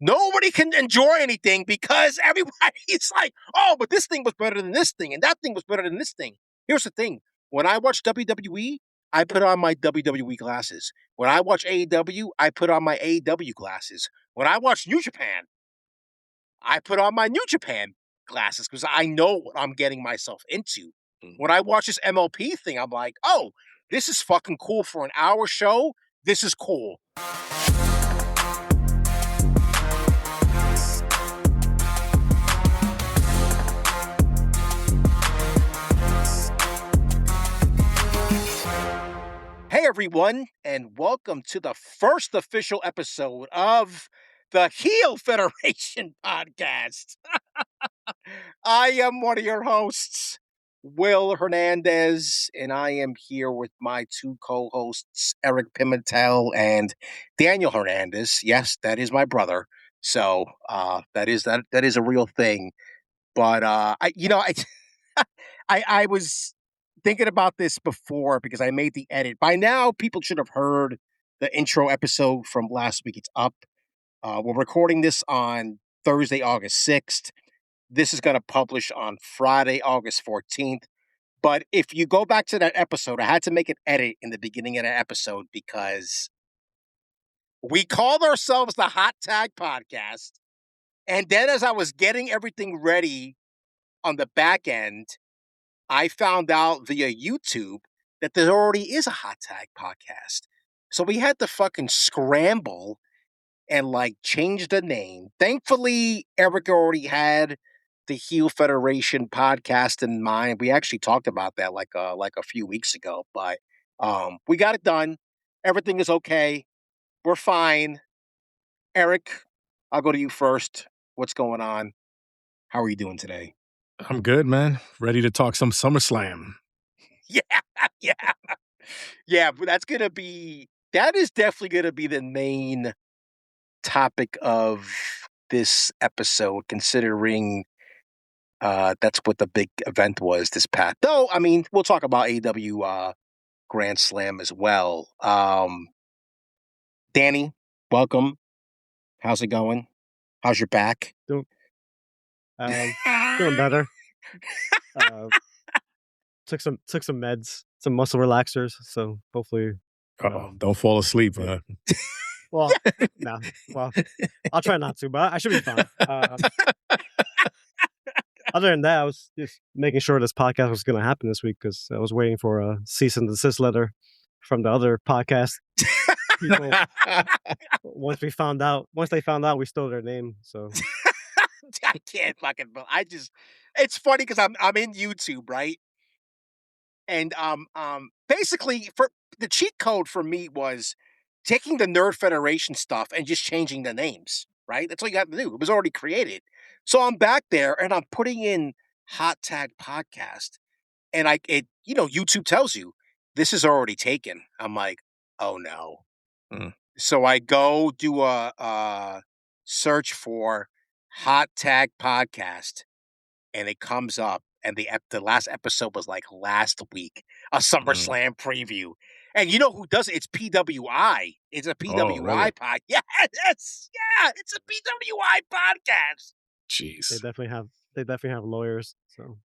Nobody can enjoy anything because everybody's like, oh, but this thing was better than this thing, and that thing was better than this thing. Here's the thing. When I watch WWE, I put on my WWE glasses. When I watch AEW, I put on my AEW glasses. When I watch New Japan, I put on my New Japan glasses because I know what I'm getting myself into. When I watch this MLP thing, I'm like, oh, this is fucking cool for an hour show. This is cool. Hey, everyone, and welcome to the first official episode of the Heel Federation podcast. I am one of your hosts, Will Hernandez, and I am here with my two co-hosts, Erik Pimentel and Daniel Hernandez. Yes, that is my brother. So that is a real thing. But I was thinking about this before because I made the edit. By now, people should have heard the intro episode from last week. It's up. We're recording this on Thursday, August 6th. This is going to publish on Friday, August 14th. But if you go back to that episode, I had to make an edit in the beginning of that episode because we called ourselves the Hot Tag Podcast. And then as I was getting everything ready on the back end, I found out via YouTube that there already is a Hot Tag Podcast. So we had to fucking scramble and change the name. Thankfully, Erik already had the Heel Federation podcast in mind. We actually talked about that like a few weeks ago, but we got it done. Everything is okay. We're fine. Erik, I'll go to you first. What's going on? How are you doing today? I'm good, man. Ready to talk some SummerSlam. Yeah, but that is definitely going to be the main topic of this episode, considering that's what the big event was this past. Though, I mean, we'll talk about AEW Grand Slam as well. Danny, welcome. How's it going? How's your back? Doing better. Took some meds, some muscle relaxers, so hopefully. Don't fall asleep. Well, no. Well, I'll try not to, but I should be fine. Other than that, I was just making sure this podcast was going to happen this week because I was waiting for a cease and desist letter from the other podcast people. Once they found out, we stole their name. So I can't fucking. It's funny because I'm in YouTube, right? And basically, for the cheat code for me was taking the Nerd Federation stuff and just changing the names, right? That's all you have to do. It was already created. So I'm back there and I'm putting in Hot Tag Podcast, and YouTube tells you this is already taken. I'm like, oh no. So I go do a search for Hot Tag Podcast, and it comes up. And the last episode was like last week, a SummerSlam preview. And you know who does it? It's PWI. It's a PWI podcast. Yes, yeah, it's a PWI podcast. Jeez, they definitely have lawyers. So,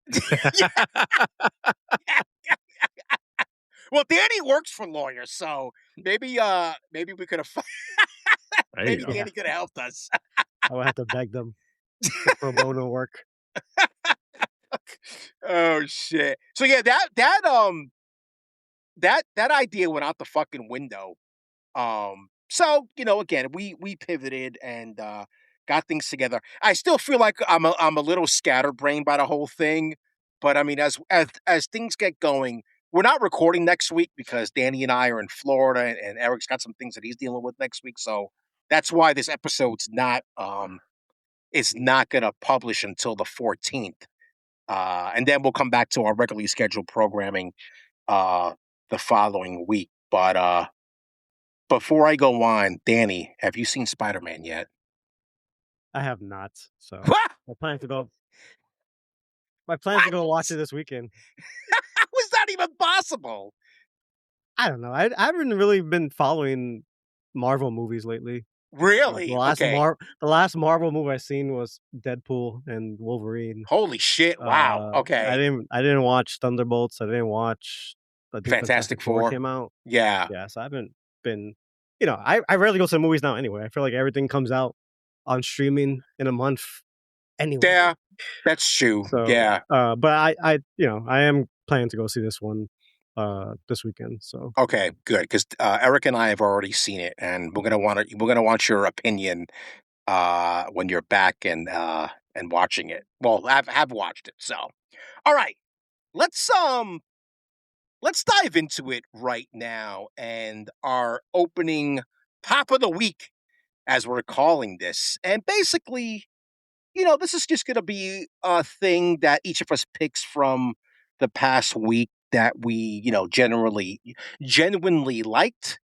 Well, Danny works for lawyers, so maybe we could have. Maybe Danny could have helped us. I would have to beg them for pro bono work. Oh shit! So yeah, that idea went out the fucking window. So again, we pivoted and got things together. I still feel like I'm a little scatterbrained by the whole thing, but I mean, as things get going, we're not recording next week because Danny and I are in Florida, and Erik's got some things that he's dealing with next week. So that's why this episode's not gonna publish until the 14th. And then we'll come back to our regularly scheduled programming the following week. But before I go on, Danny, have you seen Spider-Man yet? I have not. So I plan to go watch it this weekend. How is that even possible? I don't know. I haven't really been following Marvel movies lately. Really? Okay. The last Marvel movie I seen was Deadpool and Wolverine. Holy shit! Wow. I Okay. didn't watch Thunderbolts. I didn't watch. I think Fantastic Fantastic Four Four. came out. Yeah. Yeah, so I haven't been. I rarely go to the movies now. Anyway, I feel like everything comes out on streaming in a month. Anyway. Yeah. That's true. So, Yeah. but I am planning to go see this one, this weekend. So Okay. Good. Because Eric and I have already seen it, and we're gonna want your opinion when you're back and watching it. Well, have watched it. So, all right. Let's let's dive into it right now, and our opening pop of the week, as we're calling this, and basically, this is just going to be a thing that each of us picks from the past week that we, genuinely liked,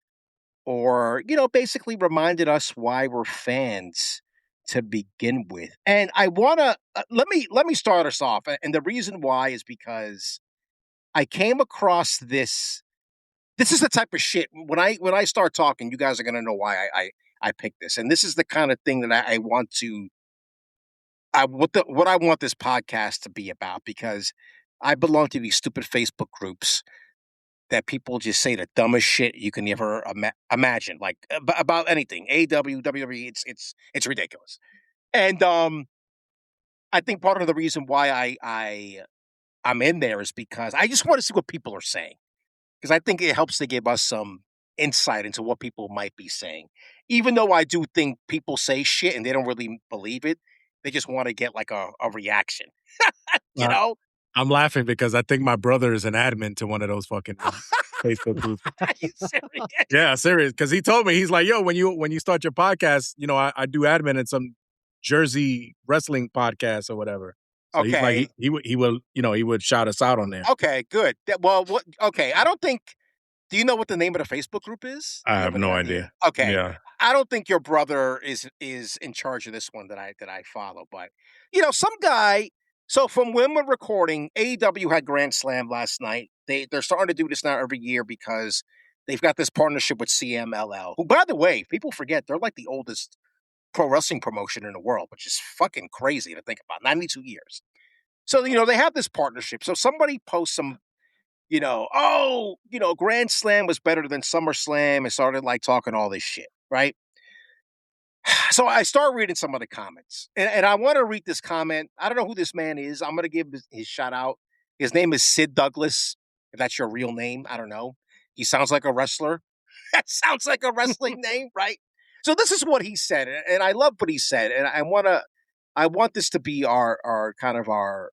or, basically reminded us why we're fans to begin with. And I want to let me start us off. And the reason why is because I came across this. This is the type of shit when I start talking, you guys are going to know why I picked this. And this is the kind of thing that I want to what I want this podcast to be about, because I belong to these stupid Facebook groups that people just say the dumbest shit you can ever imagine, like about anything. AW, WWE, it's ridiculous. And I think part of the reason why I'm in there is because I just want to see what people are saying, because I think it helps to give us some insight into what people might be saying. Even though I do think people say shit and they don't really believe it, they just want to get like a reaction. you Uh, know? I'm laughing because I think my brother is an admin to one of those fucking Facebook groups. Are you serious? Yeah, serious. Because he told me, he's like, "Yo, when you start your podcast, I do admin in some Jersey wrestling podcast or whatever." So he's like, Okay. he would shout us out on there. Okay, good. Okay, I don't think. Do you know what the name of the Facebook group is? I Do you have any no idea? idea. Okay. Yeah. I don't think your brother is in charge of this one that I follow, but some guy. So from when we're recording, AEW had Grand Slam last night. They're starting to do this now every year because they've got this partnership with CMLL, who, by the way, people forget they're like the oldest pro wrestling promotion in the world, which is fucking crazy to think about. 92 years. So they have this partnership. So somebody posts some Grand Slam was better than SummerSlam, and started like talking all this shit, right? So I start reading some of the comments, and I want to read this comment. I don't know who this man is. I'm going to give his shout out. His name is Sid Douglas. If that's your real name, I don't know. He sounds like a wrestler. That sounds like a wrestling name, right? So this is what he said, and I love what he said, and I want this to be our kind of our.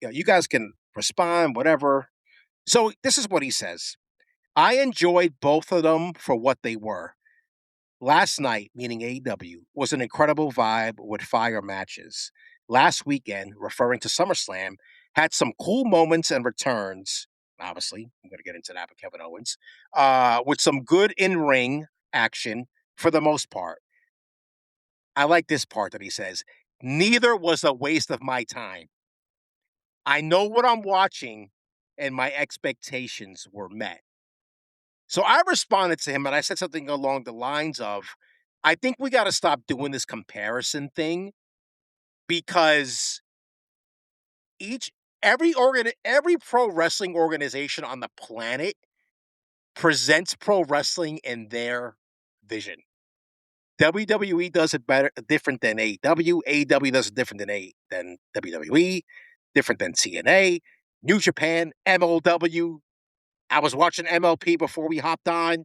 You guys can respond, whatever. So this is what he says. I enjoyed both of them for what they were. Last night, meaning AEW, was an incredible vibe with fire matches. Last weekend, referring to SummerSlam, had some cool moments and returns. Obviously, I'm going to get into that with Kevin Owens, with some good in-ring action for the most part. I like this part that he says, neither was a waste of my time. I know what I'm watching, and my expectations were met. So I responded to him and I said something along the lines of, I think we got to stop doing this comparison thing, because every pro wrestling organization on the planet presents pro wrestling in their vision. WWE does it different than AEW. AEW does it different than WWE, different than TNA, New Japan, MLW. I was watching MLP before we hopped on.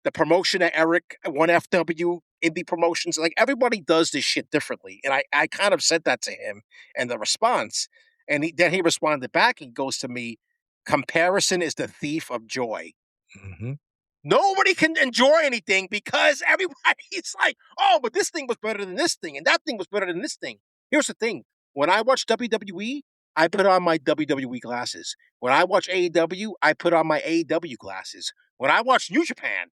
The promotion at Erik, 1FW, indie promotions, like everybody does this shit differently. And I kind of said that to him and the response. And then he responded back. He goes to me, comparison is the thief of joy. Mm-hmm. Nobody can enjoy anything because everybody's like, oh, but this thing was better than this thing, and that thing was better than this thing. Here's the thing. When I watch WWE, I put on my WWE glasses. When I watch AEW, I put on my AEW glasses. When I watch New Japan,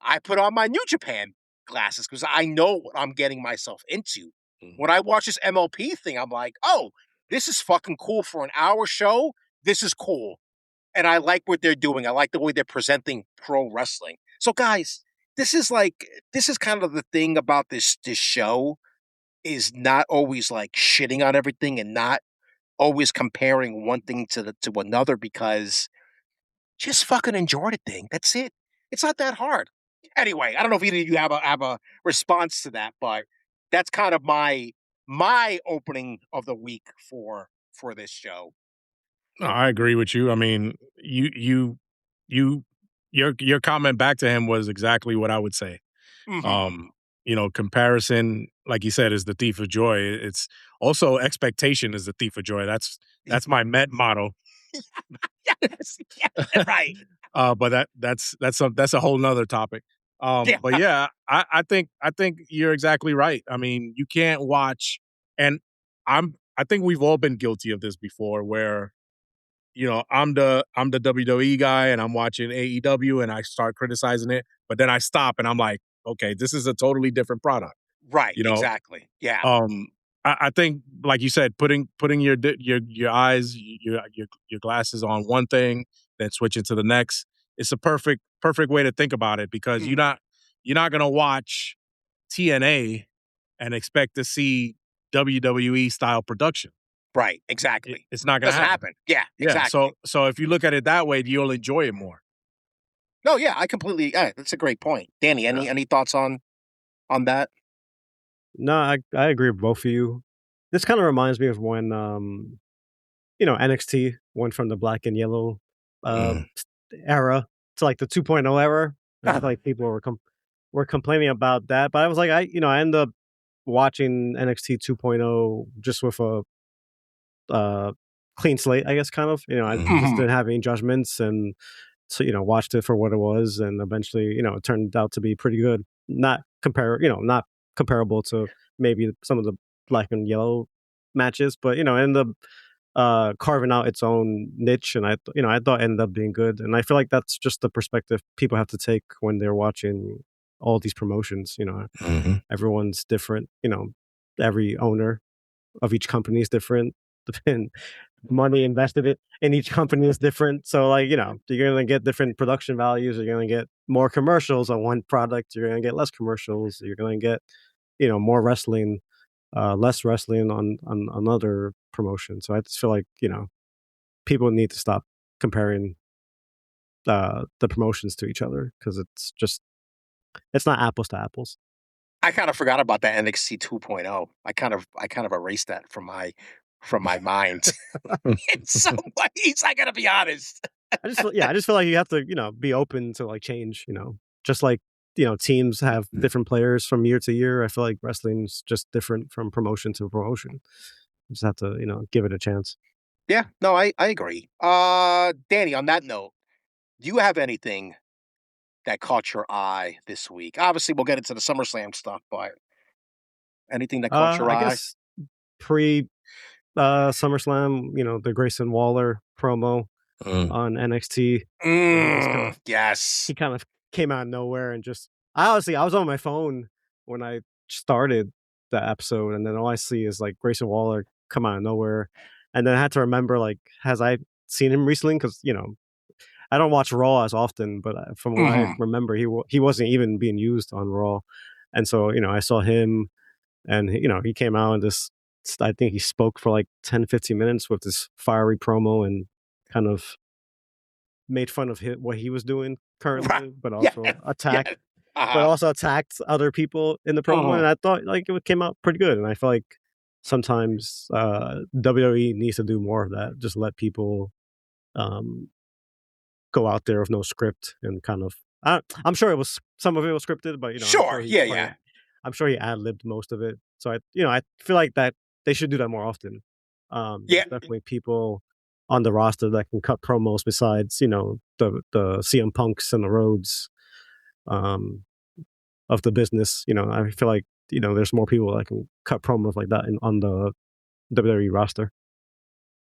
I put on my New Japan glasses because I know what I'm getting myself into. Mm-hmm. When I watch this MLP thing, I'm like, oh, this is fucking cool for an hour show. This is cool. And I like what they're doing. I like the way they're presenting pro wrestling. So, guys, this is kind of the thing about this show is not always like shitting on everything and not always comparing one thing to another, because just fucking enjoy the thing. That's it. It's not that hard. Anyway, I don't know if either of you have a response to that, but that's kind of my opening of the week for this show. No, I agree with you. I mean, your comment back to him was exactly what I would say. Mm-hmm. Comparison, like you said, is the thief of joy. It's also expectation is the thief of joy. That's my Met motto. Yes, yeah, right. But that's a whole nother topic. Yeah. But yeah, I think you're exactly right. I mean, you can't watch, and I think we've all been guilty of this before, where I'm the WWE guy and I'm watching AEW and I start criticizing it, but then I stop and I'm like, okay, this is a totally different product. Right. You know, Exactly. Yeah. I think, like you said, putting your eyes, your glasses on one thing, then switching to the next. It's a perfect way to think about it, because you're not gonna watch TNA and expect to see WWE style production. Right. Exactly. It's not gonna Doesn't happen. Yeah. Exactly. Yeah. So if you look at it that way, you'll enjoy it more. No. Yeah. I completely. That's a great point, Danny. Any thoughts on that? No, I agree with both of you. This kind of reminds me of when NXT went from the black and yellow era to like the 2.0 era. I feel like people were complaining about that, but I was like, I ended up watching NXT 2.0 just with a clean slate, I guess, kind of. I just didn't have any judgments, and so watched it for what it was, and eventually, it turned out to be pretty good. Not comparable to maybe some of the black and yellow matches, but ended up carving out its own niche, and I thought it ended up being good. And I feel like that's just the perspective people have to take when they're watching all these promotions. Everyone's different. Every owner of each company is different. And money invested in each company is different. So like, you're going to get different production values. You're going to get more commercials on one product. You're going to get less commercials. You're going to get, more wrestling, less wrestling on another promotion. So I just feel like, people need to stop comparing the promotions to each other, because it's not apples to apples. I kind of forgot about that NXT 2.0. I kind of erased that from my mind. In some ways, I gotta be honest. I just feel like you have to, be open to like change, just like, teams have different players from year to year. I feel like wrestling's just different from promotion to promotion. You just have to, give it a chance. Yeah, no, I agree. Danny, on that note, do you have anything that caught your eye this week? Obviously, we'll get into the SummerSlam stuff, but anything that caught your eye? I guess pre SummerSlam, the Grayson Waller promo on NXT. Yes. He kind of came out of nowhere and just, I was on my phone when I started the episode, and then all I see is like Grayson Waller come out of nowhere. And then I had to remember, like, has I seen him recently? Because, I don't watch Raw as often, but from what I remember, he wasn't even being used on Raw. And so, I saw him, and, he came out and just, I think he spoke for like 10, 15 minutes with this fiery promo and kind of made fun of what he was doing currently, but also attacked other people in the promo. And I thought like it came out pretty good. And I feel like sometimes WWE needs to do more of that. Just let people go out there with no script and kind of. I'm sure some of it was scripted, but sure, I'm sure he ad-libbed most of it. So I feel like that they should do that more often. There's definitely people on the roster that can cut promos besides, the CM Punks and the Rhodes of the business. I feel like, there's more people that can cut promos like that on the WWE roster.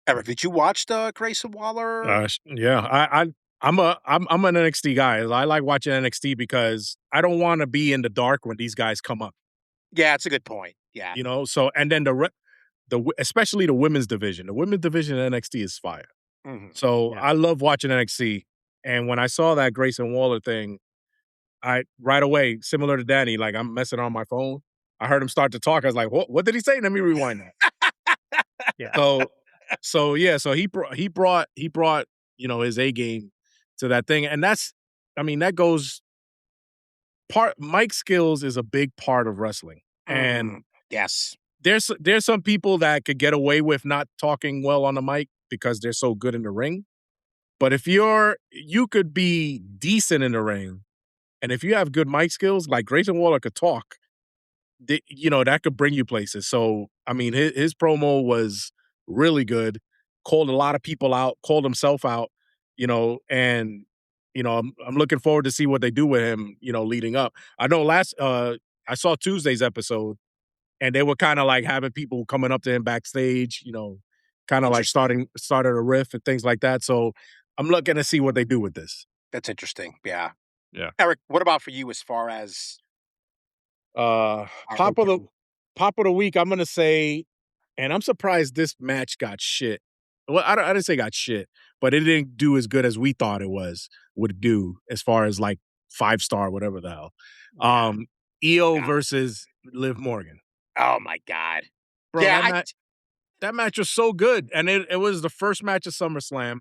Erik, did you watch the Grayson Waller? Yeah, I'm an NXT guy. I like watching NXT because I don't want to be in the dark when these guys come up. Yeah, that's a good point. Yeah. So, and then especially the women's division. The women's division in NXT is fire. So I love watching NXT. And when I saw that Grayson Waller thing, I right away, similar to Danny, like I'm messing on my phone. I heard him start to talk. I was like, what did he say? Let me rewind that. Yeah. So yeah, so he brought his A game to that thing, and that goes mic skills is a big part of wrestling, and yes, there's some people that could get away with not talking well on the mic because they're so good in the ring. But if you could be decent in the ring, and if you have good mic skills, like Grayson Waller could talk, that could bring you places. So, I mean, his promo was really good. Called a lot of people out, called himself out, and I'm looking forward to see what they do with him, leading up. I know I saw Tuesday's episode, and they were kind of like having people coming up to him backstage, kind of like started a riff and things like that. So I'm looking to see what they do with this. That's interesting. Yeah. Yeah. Erik, what about for you as far as pop of the week? I'm gonna say, and I'm surprised this match got shit. Well, I didn't say got shit, but it didn't do as good as we thought would do as far as like 5-star, whatever the hell. Yeah. EO versus Liv Morgan. Oh my God. Bro, that match was so good. And it was the first match of SummerSlam.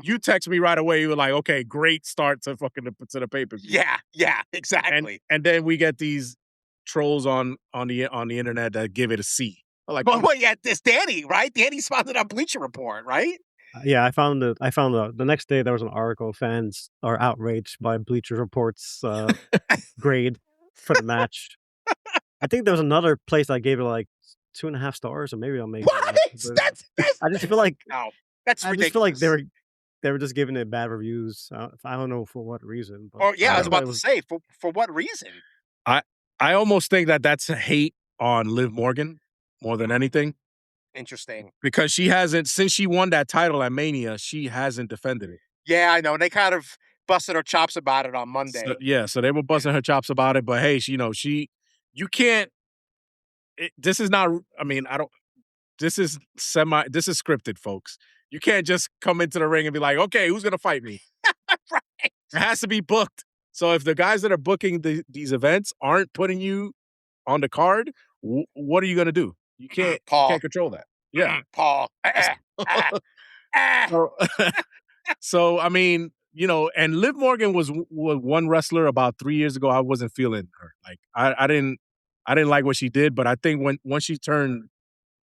You text me right away. You were like, okay, great start to the pay-per-view. Yeah, exactly. And then we get these trolls on the internet that give it a C. Like, it's Danny, right? Danny spotted on Bleacher Report, right? Yeah, I found the next day there was an article. Fans are outraged by Bleacher Report's grade for the match. I think there was another place I gave it like 2.5 stars, or maybe I'll make what? That's I just feel like no, that's ridiculous. I just feel like they were just giving it bad reviews. I don't know for what reason. But I was about to say for what reason. I almost think that's a hate on Liv Morgan more than anything. Interesting. Because she hasn't, since she won that title at Mania, she hasn't defended it. Yeah, I know. They kind of busted her chops about it on Monday. So they were busting her chops about it. But hey, you can't, this is not, this is scripted, folks. You can't just come into the ring and be like, okay, who's going to fight me? Right. It has to be booked. So if the guys that are booking these events aren't putting you on the card, what are you going to do? You can't control that. Yeah. Paul. So, and Liv Morgan was one wrestler about 3 years ago. I wasn't feeling her. Like, I didn't like what she did, but I think once she turned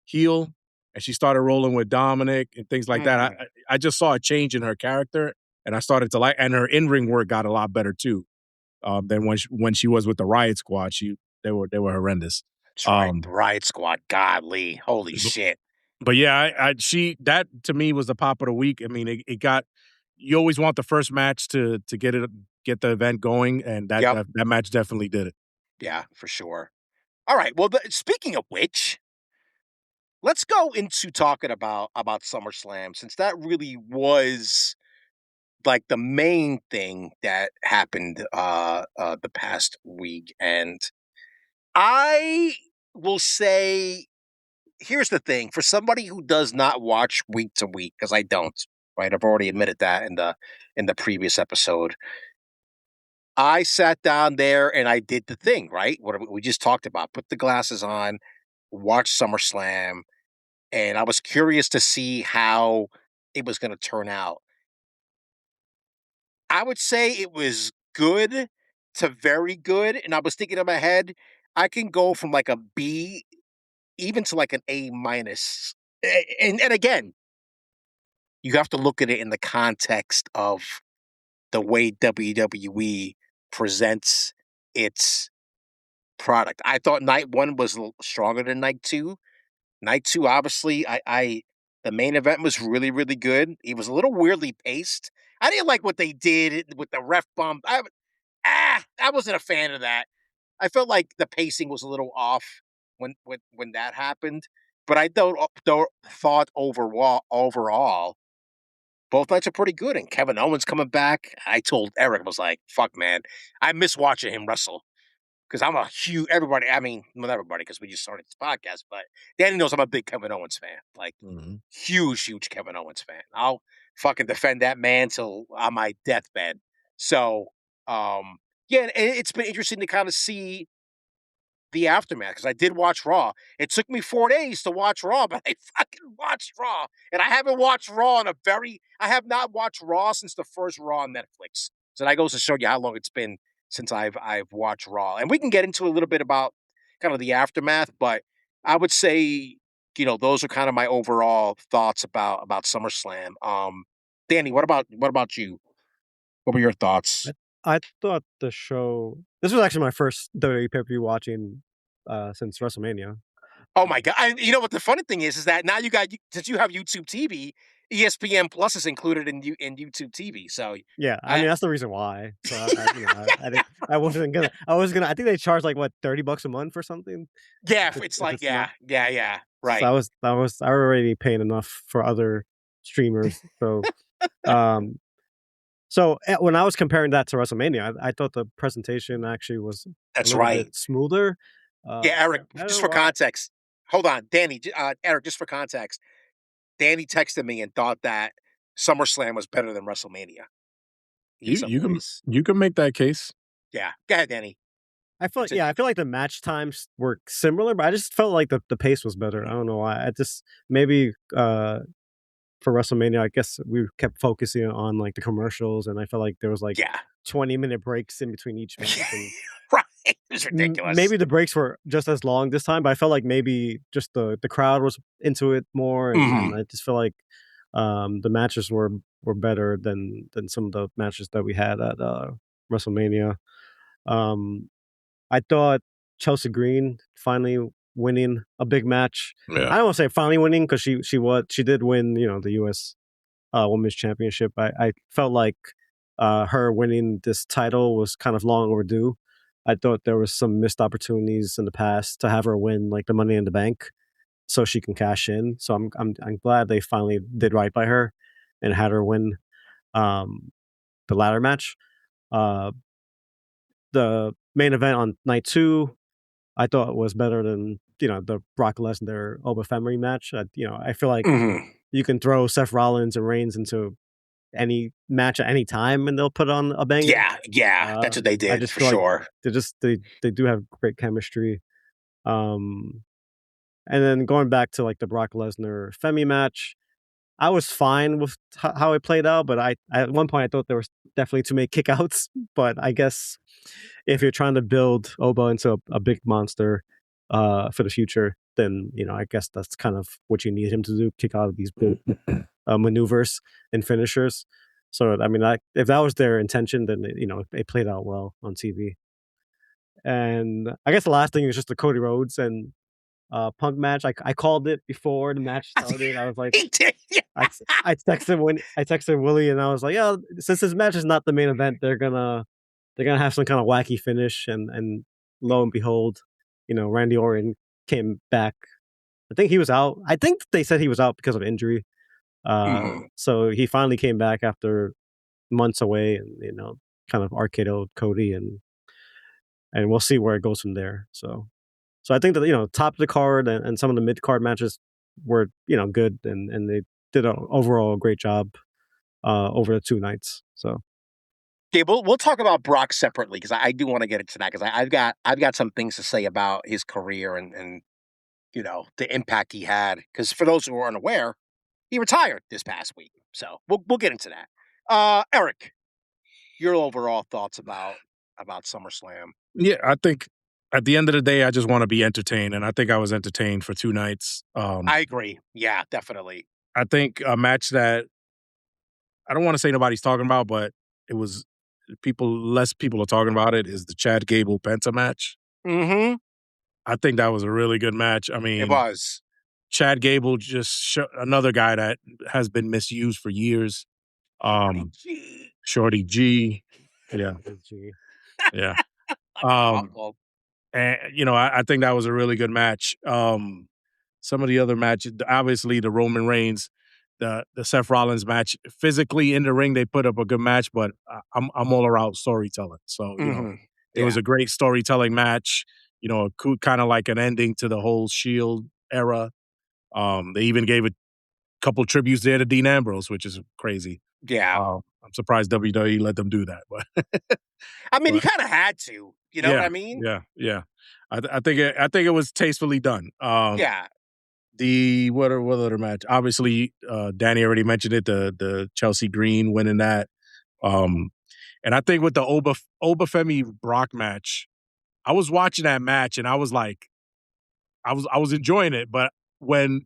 heel and she started rolling with Dominic and things like that, I just saw a change in her character, and I started to like, and her in-ring work got a lot better too. Than when she was with the Riot Squad. They were horrendous. That's right. The Riot Squad, godly, holy shit. But yeah, that to me was the pop of the week. I mean, it got, you always want the first match to get the event going, and that match definitely did it. Yeah, for sure. All right. Well, speaking of which, let's go into talking about SummerSlam, since that really was like the main thing that happened the past week. And I will say, here's the thing, for somebody who does not watch week to week, because I don't, right? I've already admitted that in the previous episode. I sat down there and I did the thing, right? What we just talked about. Put the glasses on, watch SummerSlam, and I was curious to see how it was going to turn out. I would say it was good to very good, and I was thinking in my head, I can go from like a B even to like an A minus. And again, you have to look at it in the context of the way WWE presents its product. I thought night one was stronger than night two. Night two, obviously, the main event was really, really good. It was a little weirdly paced. I didn't like what they did with the ref bump. I wasn't a fan of that. I felt like the pacing was a little off when that happened. But I thought overall, both nights are pretty good. And Kevin Owens coming back. I told Erik, I was like, fuck, man, I miss watching him wrestle. Because I'm a huge, not everybody, because we just started this podcast, but Danny knows I'm a big Kevin Owens fan. Like, huge Kevin Owens fan. I'll fucking defend that man till on my deathbed. So, Yeah, and it's been interesting to kind of see the aftermath because I did watch Raw. It took me 4 days to watch Raw, but I fucking watched Raw, and I haven't watched Raw I have not watched Raw since the first Raw on Netflix. So that goes to show you how long it's been since I've watched Raw, and we can get into a little bit about kind of the aftermath, but I would say those are kind of my overall thoughts about SummerSlam. Danny, what about you? What were your thoughts? I thought the show. This was actually my first WWE pay-per-view watching since WrestleMania. Oh my god! You know what the funny thing is that now since you have YouTube TV, ESPN Plus is included in YouTube TV. So Yeah, I mean that's the reason why. So I wasn't gonna. I think they charge like what $30 a month or something. yeah, If it's if like it's not. So right. I already paying enough for other streamers. Um, when I was comparing that to WrestleMania, I thought the presentation actually was a That's little right. bit smoother. Yeah, Eric. I don't Just know for why. context, hold on, Danny. Eric, just for context, Danny texted me and thought that SummerSlam was better than WrestleMania in You some you can ways. you can make that case. Yeah, go ahead, Danny. I feel like the match times were similar, but I just felt like the pace was better. I don't know why. I just maybe for WrestleMania, I guess we kept focusing on like the commercials, and I felt like there was like Yeah, 20-minute breaks in between each match, and right. It was ridiculous. maybe the breaks were just as long this time. But I felt like maybe just the crowd was into it more, and Mhm. I just feel like the matches were better than some of the matches that we had at WrestleMania. Um, I thought Chelsea Green finally winning a big match. Yeah. I don't want to say finally winning because she did win, the U.S. Women's Championship. I felt like her winning this title was kind of long overdue. I thought there was some missed opportunities in the past to have her win like the Money in the Bank so she can cash in. So I'm glad they finally did right by her and had her win um, the ladder match. Uh, the main event on night two, I thought was better than the Brock Lesnar Oba Femi match. I feel like Mhm. you can throw Seth Rollins and Reigns into any match at any time, and they'll put on a banger. Yeah, that's what they I did just for feel like sure. they do have great chemistry. Um, and then going back to like the Brock Lesnar Femi match, I was fine with how it played out, but I at one point I thought there was definitely too many kickouts. But I guess if you're trying to build Oba into a big monster for the future, then I guess that's kind of what you need him to do: kick out of these big maneuvers and finishers. So I mean, if that was their intention, then it played out well on TV. And I guess the last thing is just the Cody Rhodes and Punk match. I called it before the match started. I was like, He did. Yeah. I texted Willie and I was like, yeah, since this match is not the main event, they're gonna have some kind of wacky finish, and lo and behold, Randy Orton came back. I think he was out. I think they said he was out because of injury. Mhm. So he finally came back after months away, and kind of RKO'd Cody, and we'll see where it goes from there. So I think that top of the card and some of the mid card matches were good, and they did an overall great job over the two nights. So Okay, we'll talk about Brock separately because I do want to get into that because I've got some things to say about his career and the impact he had. Because for those who are unaware, he retired this past week. So we'll get into that. Eric, your overall thoughts about SummerSlam? Yeah, I think at the end of the day, I just want to be entertained, and I think I was entertained for two nights. I agree. Yeah, definitely. I think a match that I don't want to say nobody's talking about, but it was less people are talking about it is the Chad Gable Penta match. Mm-hmm. I think that was a really good match. I It mean, was. Chad Gable another guy that has been misused for years. Gee. Shorty G. Yeah, gee. yeah. Fucking Um, awful. and I think that was a really good match. Some of the other matches, obviously the Roman Reigns, the Seth Rollins match, physically in the ring they put up a good match, but I'm all around storytelling. So Mm-hmm. it was Yeah. a great storytelling match. Kind of like an ending to the whole Shield era. They even gave a couple tributes there to Dean Ambrose, which is crazy. Yeah. I'm surprised WWE let them do that. But I mean, he but kind of had to. You know what I mean? yeah. I think it was tastefully done. Yeah. What other match? Obviously, Danny already mentioned it. The Chelsea Green winning that. And I think with the Oba Femi Brock match, I was watching that match and I was like, I was enjoying it, but when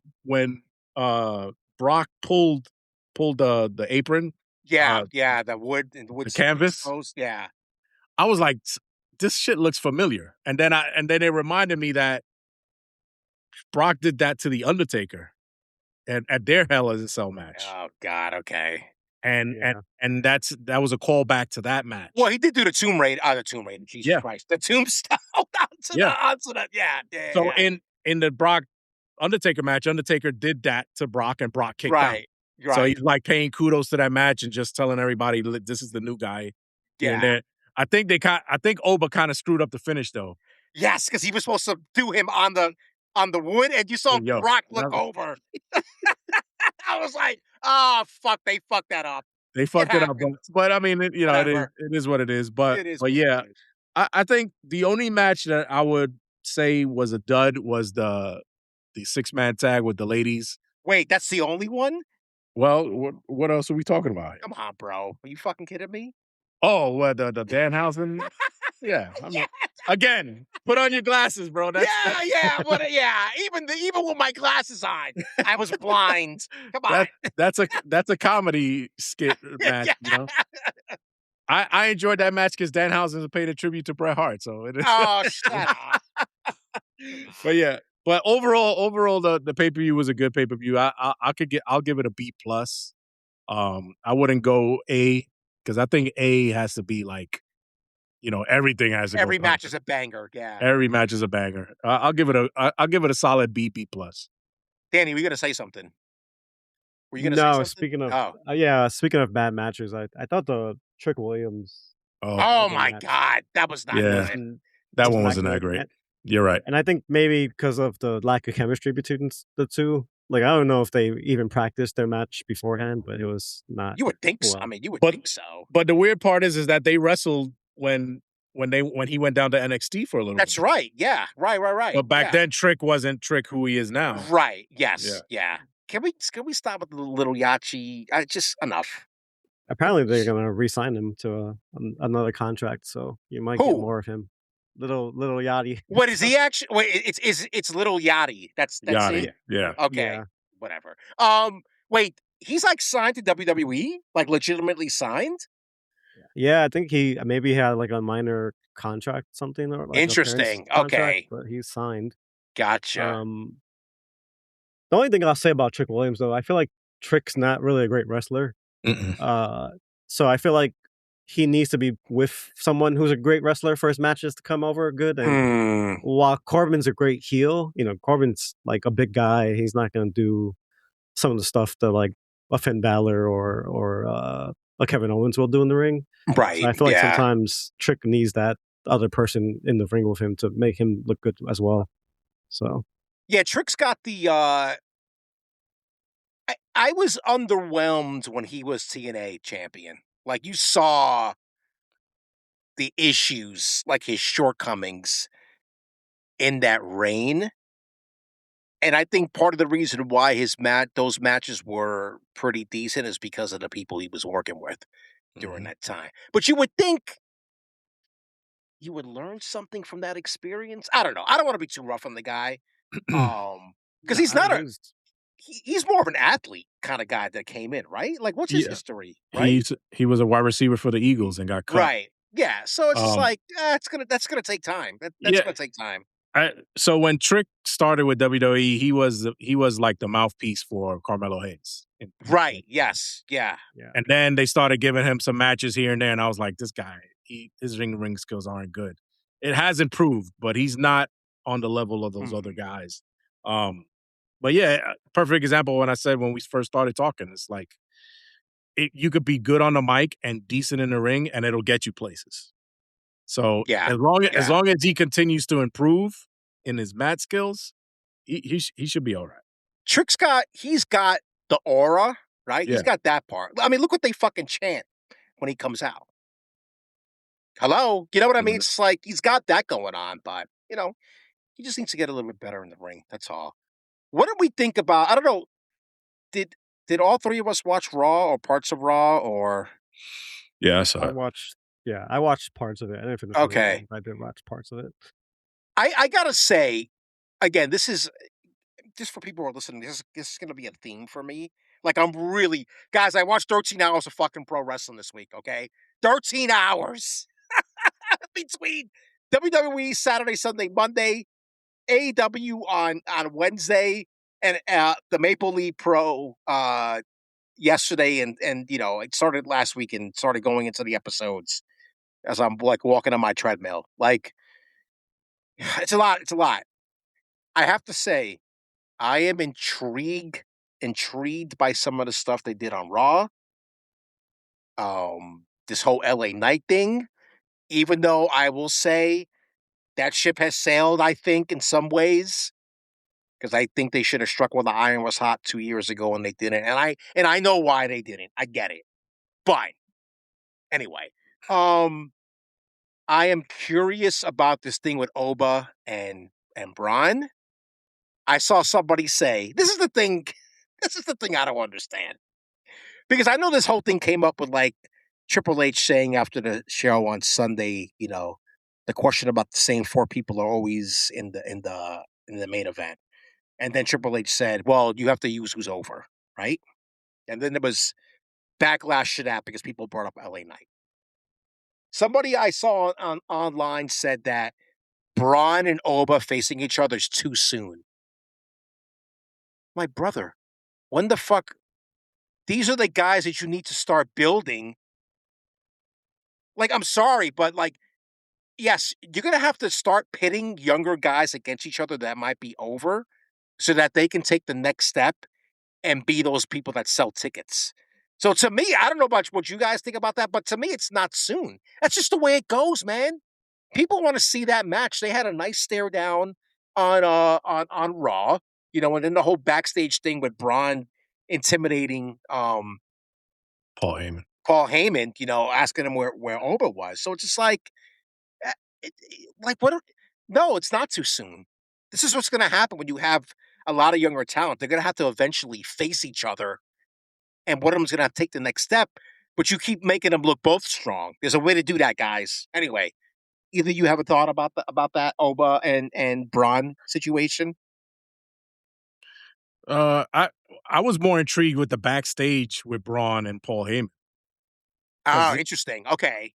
Brock pulled the apron, Yeah. uh, Yeah. The wood and the wood the canvas, post. Yeah. I was like, this shit looks familiar. And then it reminded me that Brock did that to the Undertaker at their Hell in a Cell match. Oh God. Okay. And Yeah. that was a callback to that match. Well, he did do the Tomb Raider. The Tomb Raider. Jesus Yeah. Christ. The Tombstone. onto the. Yeah. So in the Brock Undertaker match, Undertaker did that to Brock and Brock kicked out. Right. So he's like paying kudos to that match and just telling everybody this is the new guy here and Yeah. there. I think Oba kind of screwed up the finish though. Yes, because he was supposed to do him on the wood, and you saw Yo, Brock look over. I was like, oh fuck, they fucked that up. They fucked it up, but I mean, it is what it is. But It is. but yeah, I think the only match that I would say was a dud was the 6-man tag with the ladies. Wait, that's the only one? Well, what else are we talking about? Come on, bro. Are you fucking kidding me? Oh, well, the Danhausen. Yeah, I mean, again, put on your glasses, bro. Yeah. Even with my glasses on, I was blind. Come on. That's a comedy skit match. You know, I enjoyed that match because Danhausen paid a tribute to Bret Hart, so it is. Oh, shut up. But yeah, but overall, the pay per view was a good pay per view. I'll give it a B plus. I wouldn't go A because I think A has to be like, everything has to. Every go match is a banger. Yeah. Every match is a banger. I'll give it a solid B plus. Danny, were you gonna say something? Were you gonna say something? Speaking of speaking of bad matches, I thought the Trick Williams. Oh my God, that was not good. That one wasn't that great. You're right. And I think maybe because of the lack of chemistry between the two, like I don't know if they even practiced their match beforehand, but it was not. You would think so. I mean, you would think so. But the weird part is that they wrestled when he went down to NXT for a little bit. That's right. Yeah. Right. But back then, Trick wasn't Trick who he is now. Right. Yes. Yeah. Can we stop with the little Yachi? Just enough. Apparently, they're going to re-sign him to another contract, so you might get more of him. Little Yachty. What is he actually? Wait, it's Little Yachty. That's Yachty. it? Yeah. Okay. Yeah. Whatever. Wait, he's like signed to WWE, like legitimately signed. Yeah, I think he maybe had like a minor contract, something or like interesting. Okay, but he's signed. Gotcha. The only thing I'll say about Trick Williams, though, I feel like Trick's not really a great wrestler. So I feel like he needs to be with someone who's a great wrestler for his matches to come over good. And while Corbin's a great heel, Corbin's like a big guy. He's not going to do some of the stuff that like a Finn Balor or a Kevin Owens will do in the ring. Right. So I feel like sometimes Trick needs that other person in the ring with him to make him look good as well. So yeah, Trick's got the. I was underwhelmed when he was TNA champion. Like you saw the issues, like his shortcomings in that reign. And I think part of the reason why those matches were pretty decent is because of the people he was working with during that time. But you would think you would learn something from that experience. I don't know. I don't want to be too rough on the guy. Because he's not he's more of an athlete kind of guy that came in, right? Like, what's his history? Right? He was a wide receiver for the Eagles and got cut. Right. Yeah. So it's just like that's gonna take time. That's gonna take time. So when Trick started with WWE, he was like the mouthpiece for Carmelo Hayes. Right. Yes. Yeah. And then they started giving him some matches here and there, and I was like, this guy, his ring skills aren't good. It has improved, but he's not on the level of those other guys. But yeah, perfect example when I said when we first started talking, it's like you could be good on the mic and decent in the ring, and it'll get you places. So as long as he continues to improve in his mat skills, he should be all right. Trick's he's got the aura, right? Yeah. He's got that part. I mean, look what they fucking chant. when he comes out. Hello? You know what I mean? Mhm. It's like he's got that going on, but, he just needs to get a little bit better in the ring. That's all. What did we think about? I don't know. Did did all three of us watch Raw or parts of Raw or Yeah, I saw I it. watched parts of it. I didn't finish the whole okay? thing. I did watch parts of it. I gotta say, again, this is just for people who are listening. This is gonna be a theme for me. Like I'm really guys. I watched 13 hours of fucking pro wrestling this week. Okay, 13 hours between WWE Saturday, Sunday, Monday, AEW on Wednesday, and the Maple Leaf Pro yesterday, and it started last week and started going into the episodes as I'm like walking on my treadmill. Like it's a lot. It's a lot. I have to say, I am intrigued by some of the stuff they did on Raw. This whole LA Knight thing, even though I will say that ship has sailed, I think, in some ways. Because I think they should have struck while the iron was hot 2 years ago and they didn't. And I know why they didn't. I get it. But anyway, I am curious about this thing with Oba and Bron. I saw somebody say, this is the thing, this is the thing I don't understand. Because I know this whole thing came up with like Triple H saying after the show on Sunday, the question about the same four people are always in the main event. And then Triple H said, well, you have to use who's over, right? And then there was backlash to that because people brought up LA Knight. Somebody I saw online said that Braun and Oba facing each other is too soon. My brother, when the fuck? These are the guys that you need to start building. Like, I'm sorry, but like, yes, you're going to have to start pitting younger guys against each other that might be over so that they can take the next step and be those people that sell tickets. So to me, I don't know about what you guys think about that, but to me, it's not soon. That's just the way it goes, man. People want to see that match. They had a nice stare down on Raw, and then the whole backstage thing with Braun intimidating Paul Heyman. Paul Heyman, asking him where Oba was. So it's just like, eh, like what? No, it's not too soon. This is what's going to happen when you have a lot of younger talent. They're going to have to eventually face each other, and one of them's going to have to take the next step. But you keep making them look both strong. There's a way to do that, guys. Anyway, either you have a thought about that Oba and Braun situation? I was more intrigued with the backstage with Braun and Paul Heyman Oh, because interesting. Okay.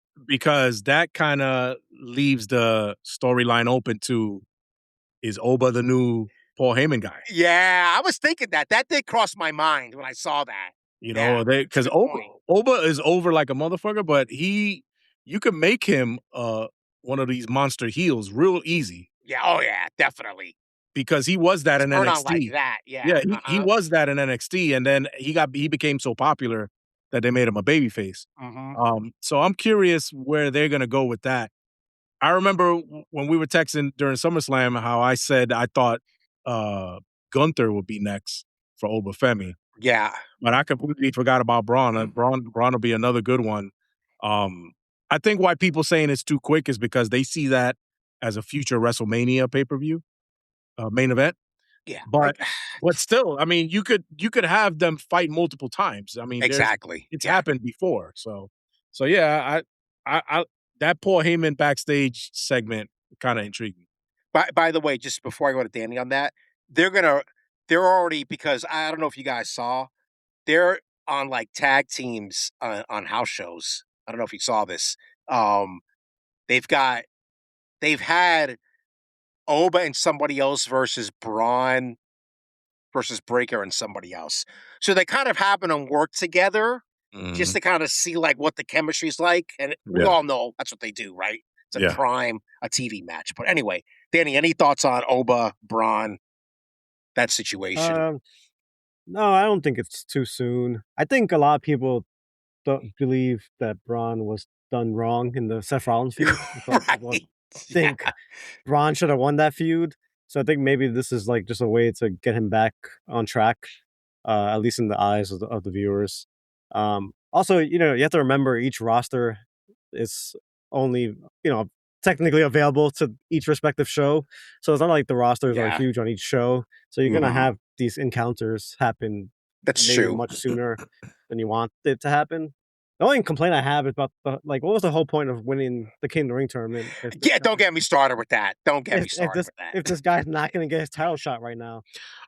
that kind of leaves the storyline open to, is Oba the new Paul Heyman guy? Yeah, I was thinking that. That did cross my mind when I saw that. Yeah, that's a Because good point. Oba is over like a motherfucker, but you can make him one of these monster heels real easy Yeah. Oh, yeah. Definitely. because he was that in Turn on like NXT. that. Yeah. Yeah, he was that in NXT, and then he became so popular that they made him a babyface. Mm-hmm. So I'm curious where they're gonna go with that. I remember when we were texting during SummerSlam how I said I thought Gunther would be next for Oba Femi, Yeah. but I completely forgot about Braun. Braun will be another good one. I think why people saying it's too quick is because they see that as a future WrestleMania pay-per-view main event. Yeah. But still, I mean, you could have them fight multiple times. I mean, Exactly. it's Yeah. happened before. So yeah, I that Paul Heyman backstage segment kind of intrigued me. By the way, just before I go to Danny on that, they're already, because I don't know if you guys saw, they're on like tag teams on house shows. I don't know if you saw this. Um, they've had Oba and somebody else versus Braun versus Breaker and somebody else. So they kind of happen to work together just Mhm. to kind of see like what the chemistry's like. And we Yeah, all know that's what they do, right? To yeah. prime a TV match. But anyway, Danny, any thoughts on Oba, Braun, that situation? Um, no, I don't think it's too soon. I think a lot of people don't believe that Braun was done wrong in the Seth Rollins feud. A lot of people Right. Yeah. think Braun should have won that feud. So I think maybe this is like just a way to get him back on track, at least in the eyes of the viewers. Also, you have to remember each roster is only, technically available to each respective show. So it's not like the rosters are huge on each show. So you're going to have these encounters happen That's maybe true. much sooner than you want it to happen. The only complaint I have is about what was the whole point of winning the King of the Ring tournament? Don't get me started with that. Don't get me started with that. If this guy's not going to get his title shot right now,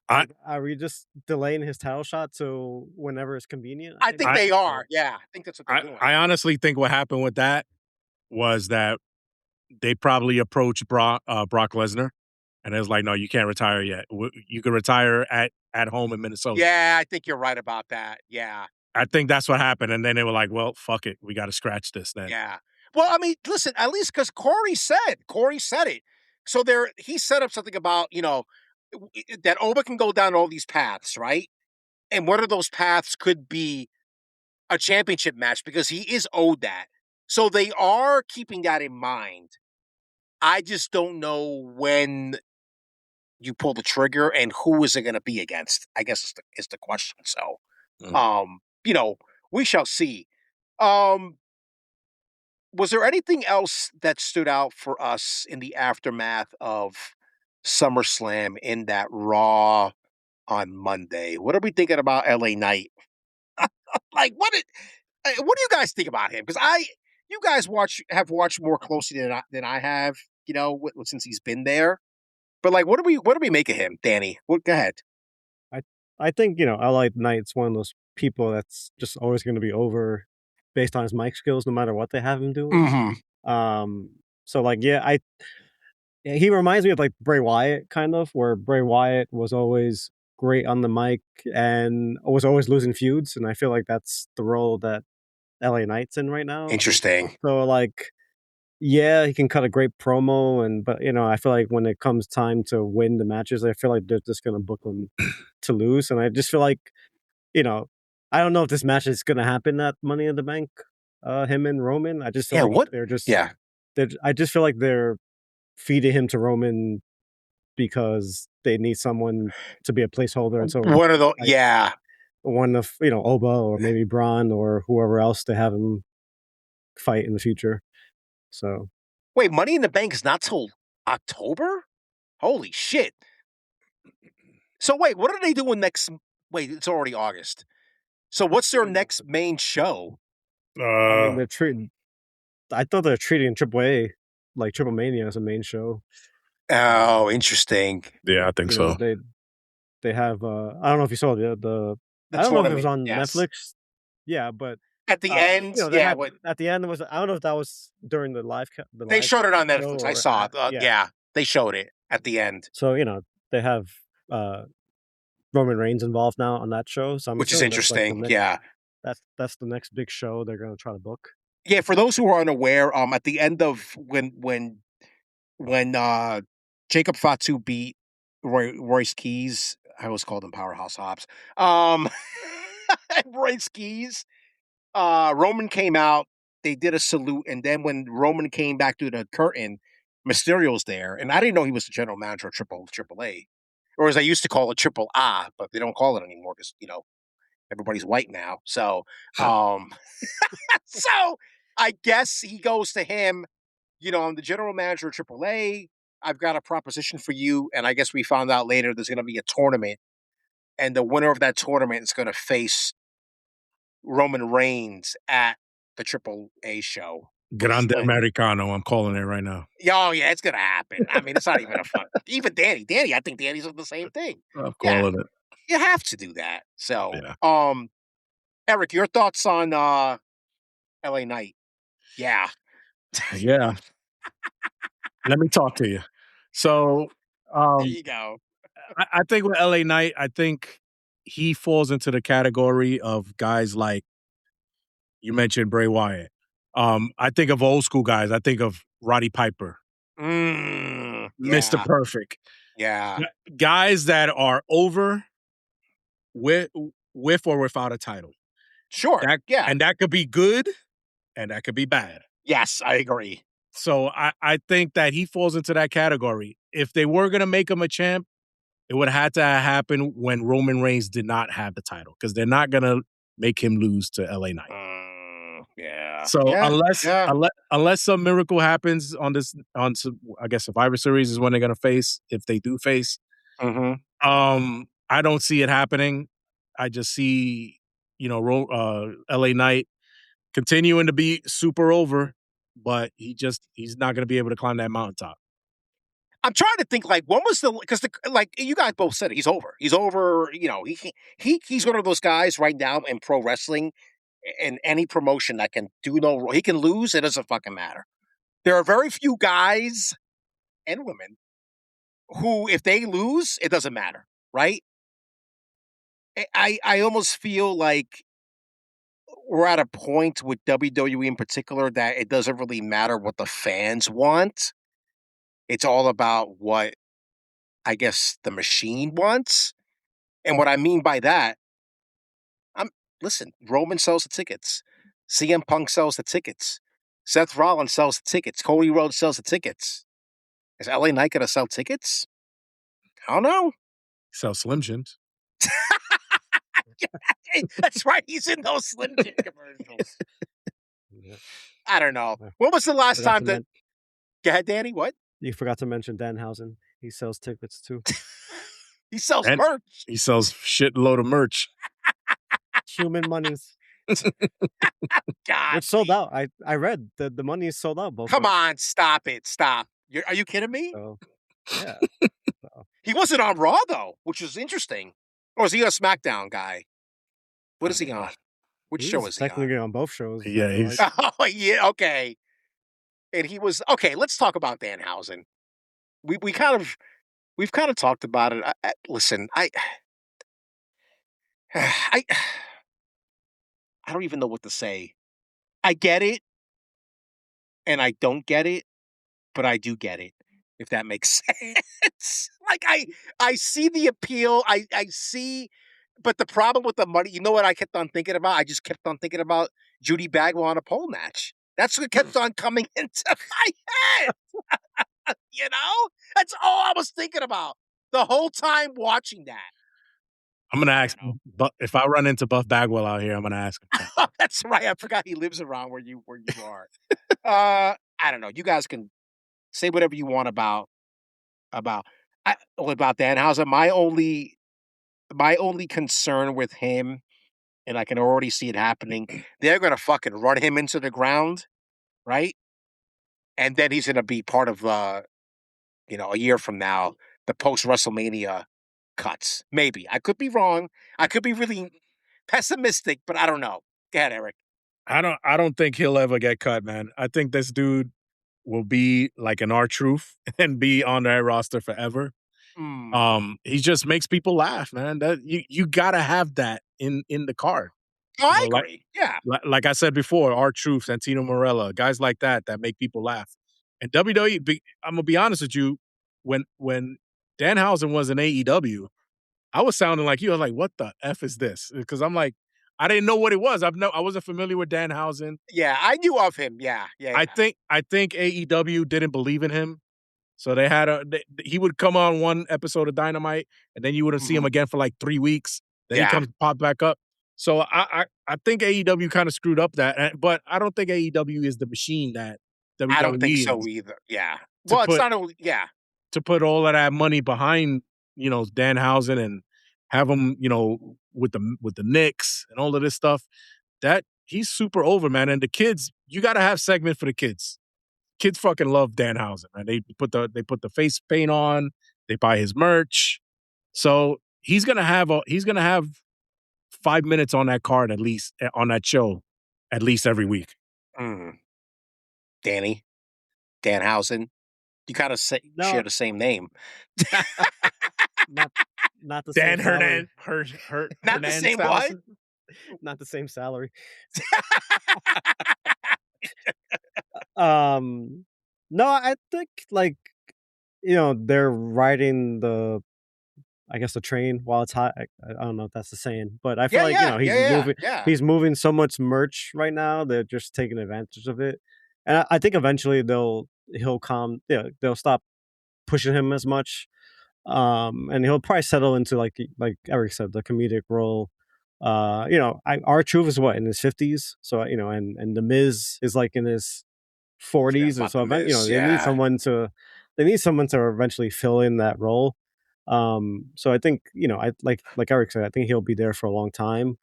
are we just delaying his title shot to whenever it's convenient? I think they are. Yeah, I think that's what they're doing. I honestly think what happened with that was that they probably approached Brock Lesnar, and it was like, no, you can't retire yet. You can retire at home in Minnesota. Yeah, I think you're right about that. Yeah. I think that's what happened. And then they were like, well, fuck it. We got to scratch this then. Yeah. Well, I mean, listen, at least because Corey said it. So he set up something about, that Oba can go down all these paths, right? And one of those paths could be a championship match because he is owed that. So they are keeping that in mind. I just don't know when you pull the trigger and who is it going to be against, I guess is the question. So, we shall see. Was there anything else that stood out for us in the aftermath of SummerSlam in that Raw on Monday? What are we thinking about LA Knight? Like, what do you guys think about him? Because you guys have watched more closely than I have, since he's been there. But like, what do we make of him, Danny? Go ahead. I think LA Knight's one of those people that's just always going to be over based on his mic skills, no matter what they have him doing. Mm-hmm. So like, he reminds me of like Bray Wyatt, kind of, where Bray Wyatt was always great on the mic and was always losing feuds, and I feel like that's the role that LA Knight's in right now. Interesting. So like, yeah, he can cut a great promo, but I feel like when it comes time to win the matches, I feel like they're just gonna book him to lose, and I just feel like, I don't know if this match is gonna happen at Money in the Bank, him and Roman. I just feel like they're just I just feel like they're feeding him to Roman because they need someone to be a placeholder, and so one of one of Oba or maybe Bron or whoever else to have him fight in the future. So wait, Money in the Bank is not till October? Holy shit! So wait, what are they doing next? Wait, it's already August. So what's their next main show? I mean, I thought they're treating Triple A, like Triple Mania, as a main show. Oh, interesting. Yeah, I think so. They have. I don't know if you saw the I don't know if it was on Netflix. Yeah, but at the end, at the end it was. I don't know if that was during the live. They showed it on Netflix. I saw it. Yeah, they showed it at the end. So they have Roman Reigns involved now on that show, so which is interesting. That's the next big show they're going to try to book. Yeah, for those who are unaware, at the end of when Jacob Fatu beat Royce Keys, I always called him Powerhouse Hobbs. Royce Keys, Roman came out. They did a salute, and then when Roman came back through the curtain, Mysterio's there, and I didn't know he was the general manager of Triple A, or as I used to call it, Triple A, but they don't call it anymore because everybody's white now. So, so I guess he goes to him. I'm the general manager of Triple A. I've got a proposition for you, and I guess we found out later there's going to be a tournament, and the winner of that tournament is going to face Roman Reigns at the Triple A show. Grande Americano, I'm calling it right now. Oh, yeah, it's going to happen. I mean, it's not even a fun. Even Danny, I think Danny's doing the same thing. I'm calling it. You have to do that. So, Erik, your thoughts on LA Knight? Yeah. Yeah. Let me talk to you. So, there you go. I think with LA Knight, I think he falls into the category of guys like you mentioned Bray Wyatt. I think of old school guys. I think of Roddy Piper, Mr. Perfect. Yeah, guys that are over with or without a title. Sure. And that could be good, and that could be bad. Yes, I agree. So I think that he falls into that category. If they were going to make him a champ, it would have to happen when Roman Reigns did not have the title, because they're not going to make him lose to LA Knight. Yeah. So unless some miracle happens on some, I guess Survivor Series is when they're gonna face, if they do face. Mm-hmm. I don't see it happening. I just see, LA Knight continuing to be super over, but he's not gonna be able to climb that mountaintop. I'm trying to think, like, when was because like you guys both said it, he's over. He's over. He's one of those guys right now in pro wrestling, in any promotion that can do no. He can lose. It doesn't fucking matter. There are very few guys and women who, if they lose, it doesn't matter, right? I almost feel like we're at a point with WWE in particular that it doesn't really matter what the fans want. It's all about what, I guess, the machine wants. And what I mean by that, listen, Roman sells the tickets. CM Punk sells the tickets. Seth Rollins sells the tickets. Cody Rhodes sells the tickets. Is LA Knight going to sell tickets? I don't know. Sell Slim Jims. That's right. He's in those Slim Jim commercials. Yeah. I don't know. When was the last time that... Go ahead, Danny. What? You forgot to mention Danhausen. He sells tickets too. He sells merch. He sells shitload of merch. Human monies. God. Which sold out. I read the money is sold out. Both. Come on, stop it. Stop. Are you kidding me? So, yeah. He wasn't on Raw, though, which is interesting. Or is he a SmackDown guy? What is he on? Which show is he on? Technically on both shows. Yeah, he's... Oh, yeah, okay. And he was... Okay, let's talk about Danhausen. We've kind of talked about it. Listen, I don't even know what to say. I get it, and I don't get it, but I do get it, if that makes sense. Like, I see the appeal. I see, but the problem with the money, you know what I kept on thinking about? I just kept on thinking about Judy Bagwell on a pole match. That's what kept on coming into my head. That's all I was thinking about the whole time watching that. I'm gonna ask, but if I run into Buff Bagwell out here, I'm gonna ask him. Oh, that's right. I forgot he lives around where you are. I don't know. You guys can say whatever you want about Danhausen. My only concern with him, and I can already see it happening, they're gonna fucking run him into the ground, right? And then he's gonna be part of a year from now, the post WrestleMania cuts. Maybe. I could be wrong. I could be really pessimistic, but I don't know. Go ahead, Erik. I don't think he'll ever get cut, man. I think this dude will be like an R-Truth and be on that roster forever. He just makes people laugh, man. That you gotta have that in the card. Oh, I agree. Yeah. Like I said before, R-Truth, Santino Marella, guys like that make people laugh. And WWE, I'm gonna be honest with you, when Danhausen was in AEW, I was sounding like you. I was like, what the F is this? Because I'm like, I didn't know what it was. I wasn't familiar with Danhausen. Yeah, I knew of him. Yeah. I think AEW didn't believe in him. So he would come on one episode of Dynamite, and then you wouldn't see him again for like 3 weeks. Then he comes pop back up. So I think AEW kind of screwed up that, but I don't think AEW is the machine that WWE I don't think is so either. Yeah. Well, it's not only to put all of that money behind Danhausen and have him with the Knicks and all of this stuff. That he's super over, man. And the kids, you got to have segment for the kids. Kids fucking love Danhausen, man. They put the face paint on. They buy his merch. So he's gonna have 5 minutes on that card at least, on that show, at least every week. Danhausen, you kind of share the same name. Not the Dan same salary. Not the same what? Not the same salary. No, I think they're riding the train while it's hot. I don't know if that's the saying, but I feel he's moving so much merch right now. They're just taking advantage of it, and I think eventually they'll stop pushing him as much, and he'll probably settle into like Erik said, the comedic role. R-Truth is what, in his 50s, so and the Miz is like in his 40s, or so. They need someone to eventually fill in that role. So I think, I like Erik said, I think he'll be there for a long time.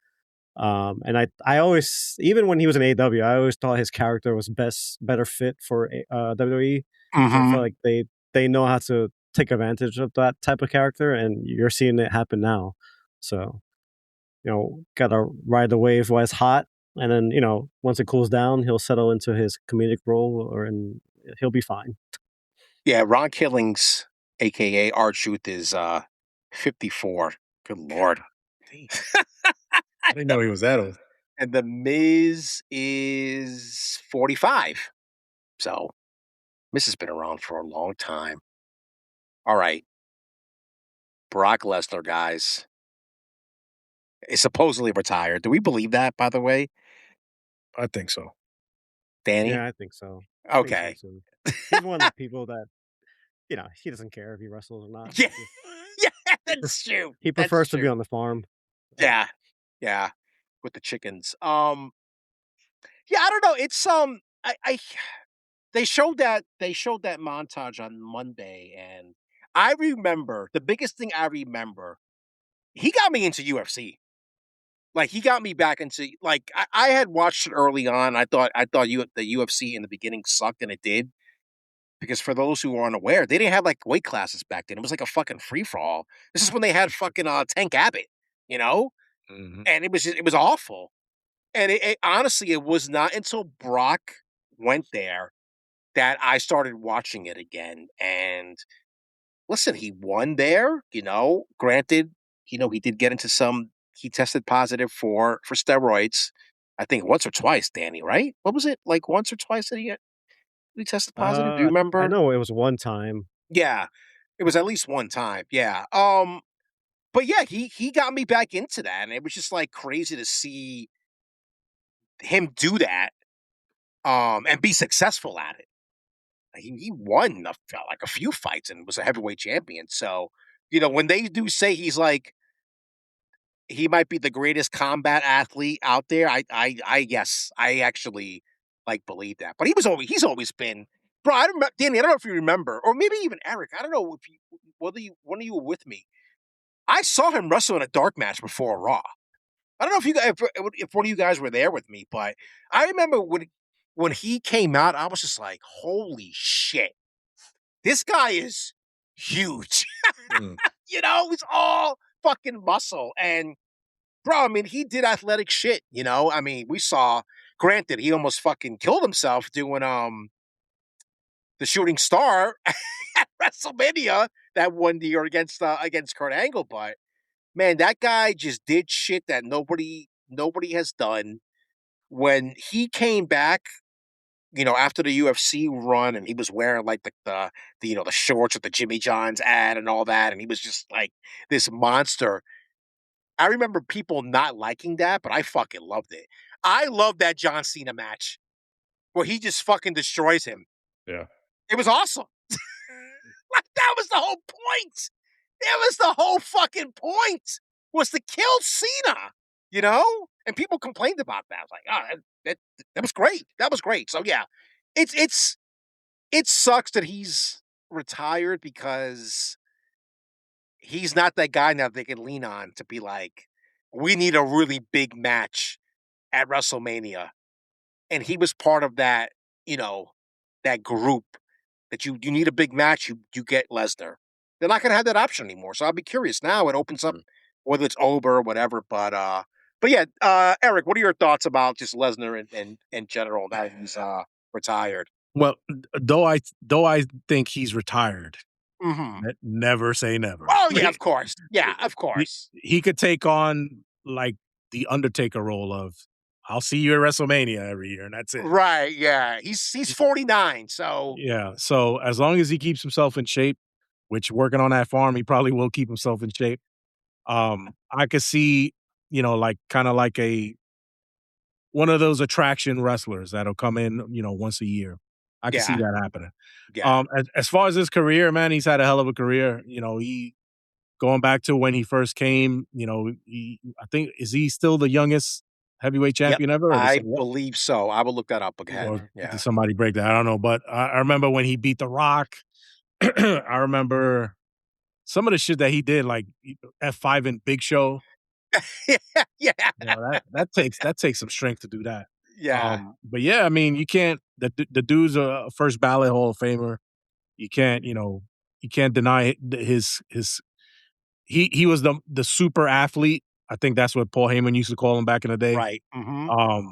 And I always, even when he was in AEW, I always thought his character was better fit for WWE. So I feel like they know how to take advantage of that type of character, and you're seeing it happen now. So, gotta ride the wave while it's hot, and then, once it cools down, he'll settle into his comedic role, and he'll be fine. Yeah, Ron Killings, aka R-Truth, is 54. Good Lord. I didn't know he was that old. And the Miz is 45. So Miz has been around for a long time. All right. Brock Lesnar, guys, is supposedly retired. Do we believe that, by the way? I think so. Danny? Yeah, I think so. Okay. He's one of the people that, he doesn't care if he wrestles or not. Yeah, yeah, that's true. He prefers to be on the farm. Yeah, yeah, with the chickens. Yeah, I don't know. It's they showed that montage on Monday, and I remember the biggest thing I remember. He got me into UFC. Like, he got me back into, like, I had watched it early on. I thought the UFC in the beginning sucked, and it did. Because for those who are unaware, they didn't have like weight classes back then. It was like a fucking free for all. This is when they had fucking Tank Abbott, and it was awful. And it honestly, it was not until Brock went there that I started watching it again. And listen, he won there. Granted, he did get into some. He tested positive for steroids. I think once or twice, Danny. Right? What was it, like once or twice that he tested positive? Do you remember? I know it was one time. Yeah, it was at least one time. Yeah. But yeah, he got me back into that, and it was just like crazy to see him do that, and be successful at it. He won like a few fights and was a heavyweight champion. So, when they do say he's like, he might be the greatest combat athlete out there, yes, I actually like believe that. But he's always been, bro. I remember, Danny. I don't know if you remember, or maybe even Erik. I don't know whether one of you were with me. I saw him wrestle in a dark match before Raw. I don't know if if one of you guys were there with me, but I remember when he came out, I was just like, "Holy shit, this guy is huge." He's all fucking muscle, and bro, I mean, he did athletic shit. I mean, we saw. Granted, he almost fucking killed himself doing the Shooting Star at WrestleMania that one year against Kurt Angle, but man, that guy just did shit that nobody has done. When he came back, after the UFC run, and he was wearing like the shorts with the Jimmy John's ad and all that, and he was just like this monster. I remember people not liking that, but I fucking loved it. I love that John Cena match where he just fucking destroys him. Yeah. It was awesome. Like, that was the whole point. That was the whole fucking point, was to kill Cena, And people complained about that. I was like, that was great. That was great. So yeah, it sucks that he's retired, because he's not that guy now they can lean on to be like, we need a really big match at WrestleMania. And he was part of that, that group that you need a big match, you get Lesnar. They're not going to have that option anymore. So I'll be curious now. It opens up, whether it's Oba or whatever. But yeah, Erik, what are your thoughts about just Lesnar and in general that he's retired? Well, though I think he's retired, never say never. Oh yeah, of course. Yeah, of course. He could take on like the Undertaker role of, I'll see you at WrestleMania every year, and that's it. Right, yeah. He's 49, so. Yeah, so as long as he keeps himself in shape, which working on that farm, he probably will keep himself in shape. I could see, like kind of like one of those attraction wrestlers that'll come in, once a year. I can see that happening. Yeah. As far as his career, man, he's had a hell of a career. He going back to when he first came, I think, is he still the youngest heavyweight champion ever? I believe so. I will look that up again. Or did somebody break that? I don't know. But I remember when he beat The Rock. I remember some of the shit that he did, like F5 and Big Show. Yeah. That takes some strength to do that. Yeah. But yeah, I mean, you can't. The dude's a first ballot Hall of Famer. You can't deny his. He was the super athlete. I think that's what Paul Heyman used to call him back in the day. Right. Mm-hmm.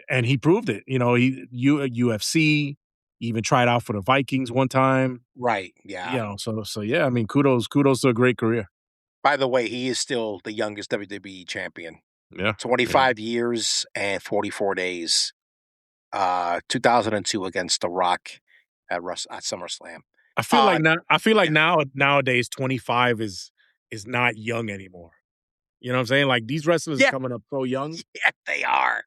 And he proved it. UFC, he even tried out for the Vikings one time. Right. Yeah. So yeah, I mean, kudos to a great career. By the way, he is still the youngest WWE champion. Yeah. 25 years and 44 days. 2002 against The Rock at SummerSlam. I feel like nowadays 25 is not young anymore. You know what I'm saying? Like these wrestlers coming up so young. Yeah, they are.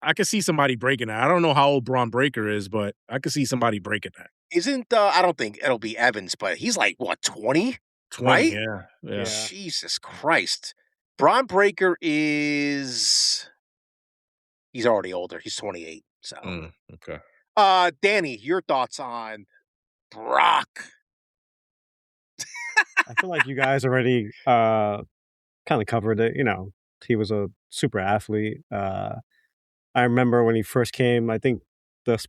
I could see somebody breaking that. I don't know how old Bron Breakker is, but I could see somebody breaking that. I don't think it'll be Evans, but he's like, what, 20? 20, right? Yeah. Jesus Christ. Bron Breakker he's already older. He's 28. So okay. Danny, your thoughts on Brock? I feel like you guys already kind of covered it. He was a super athlete. I remember when he first came, I think was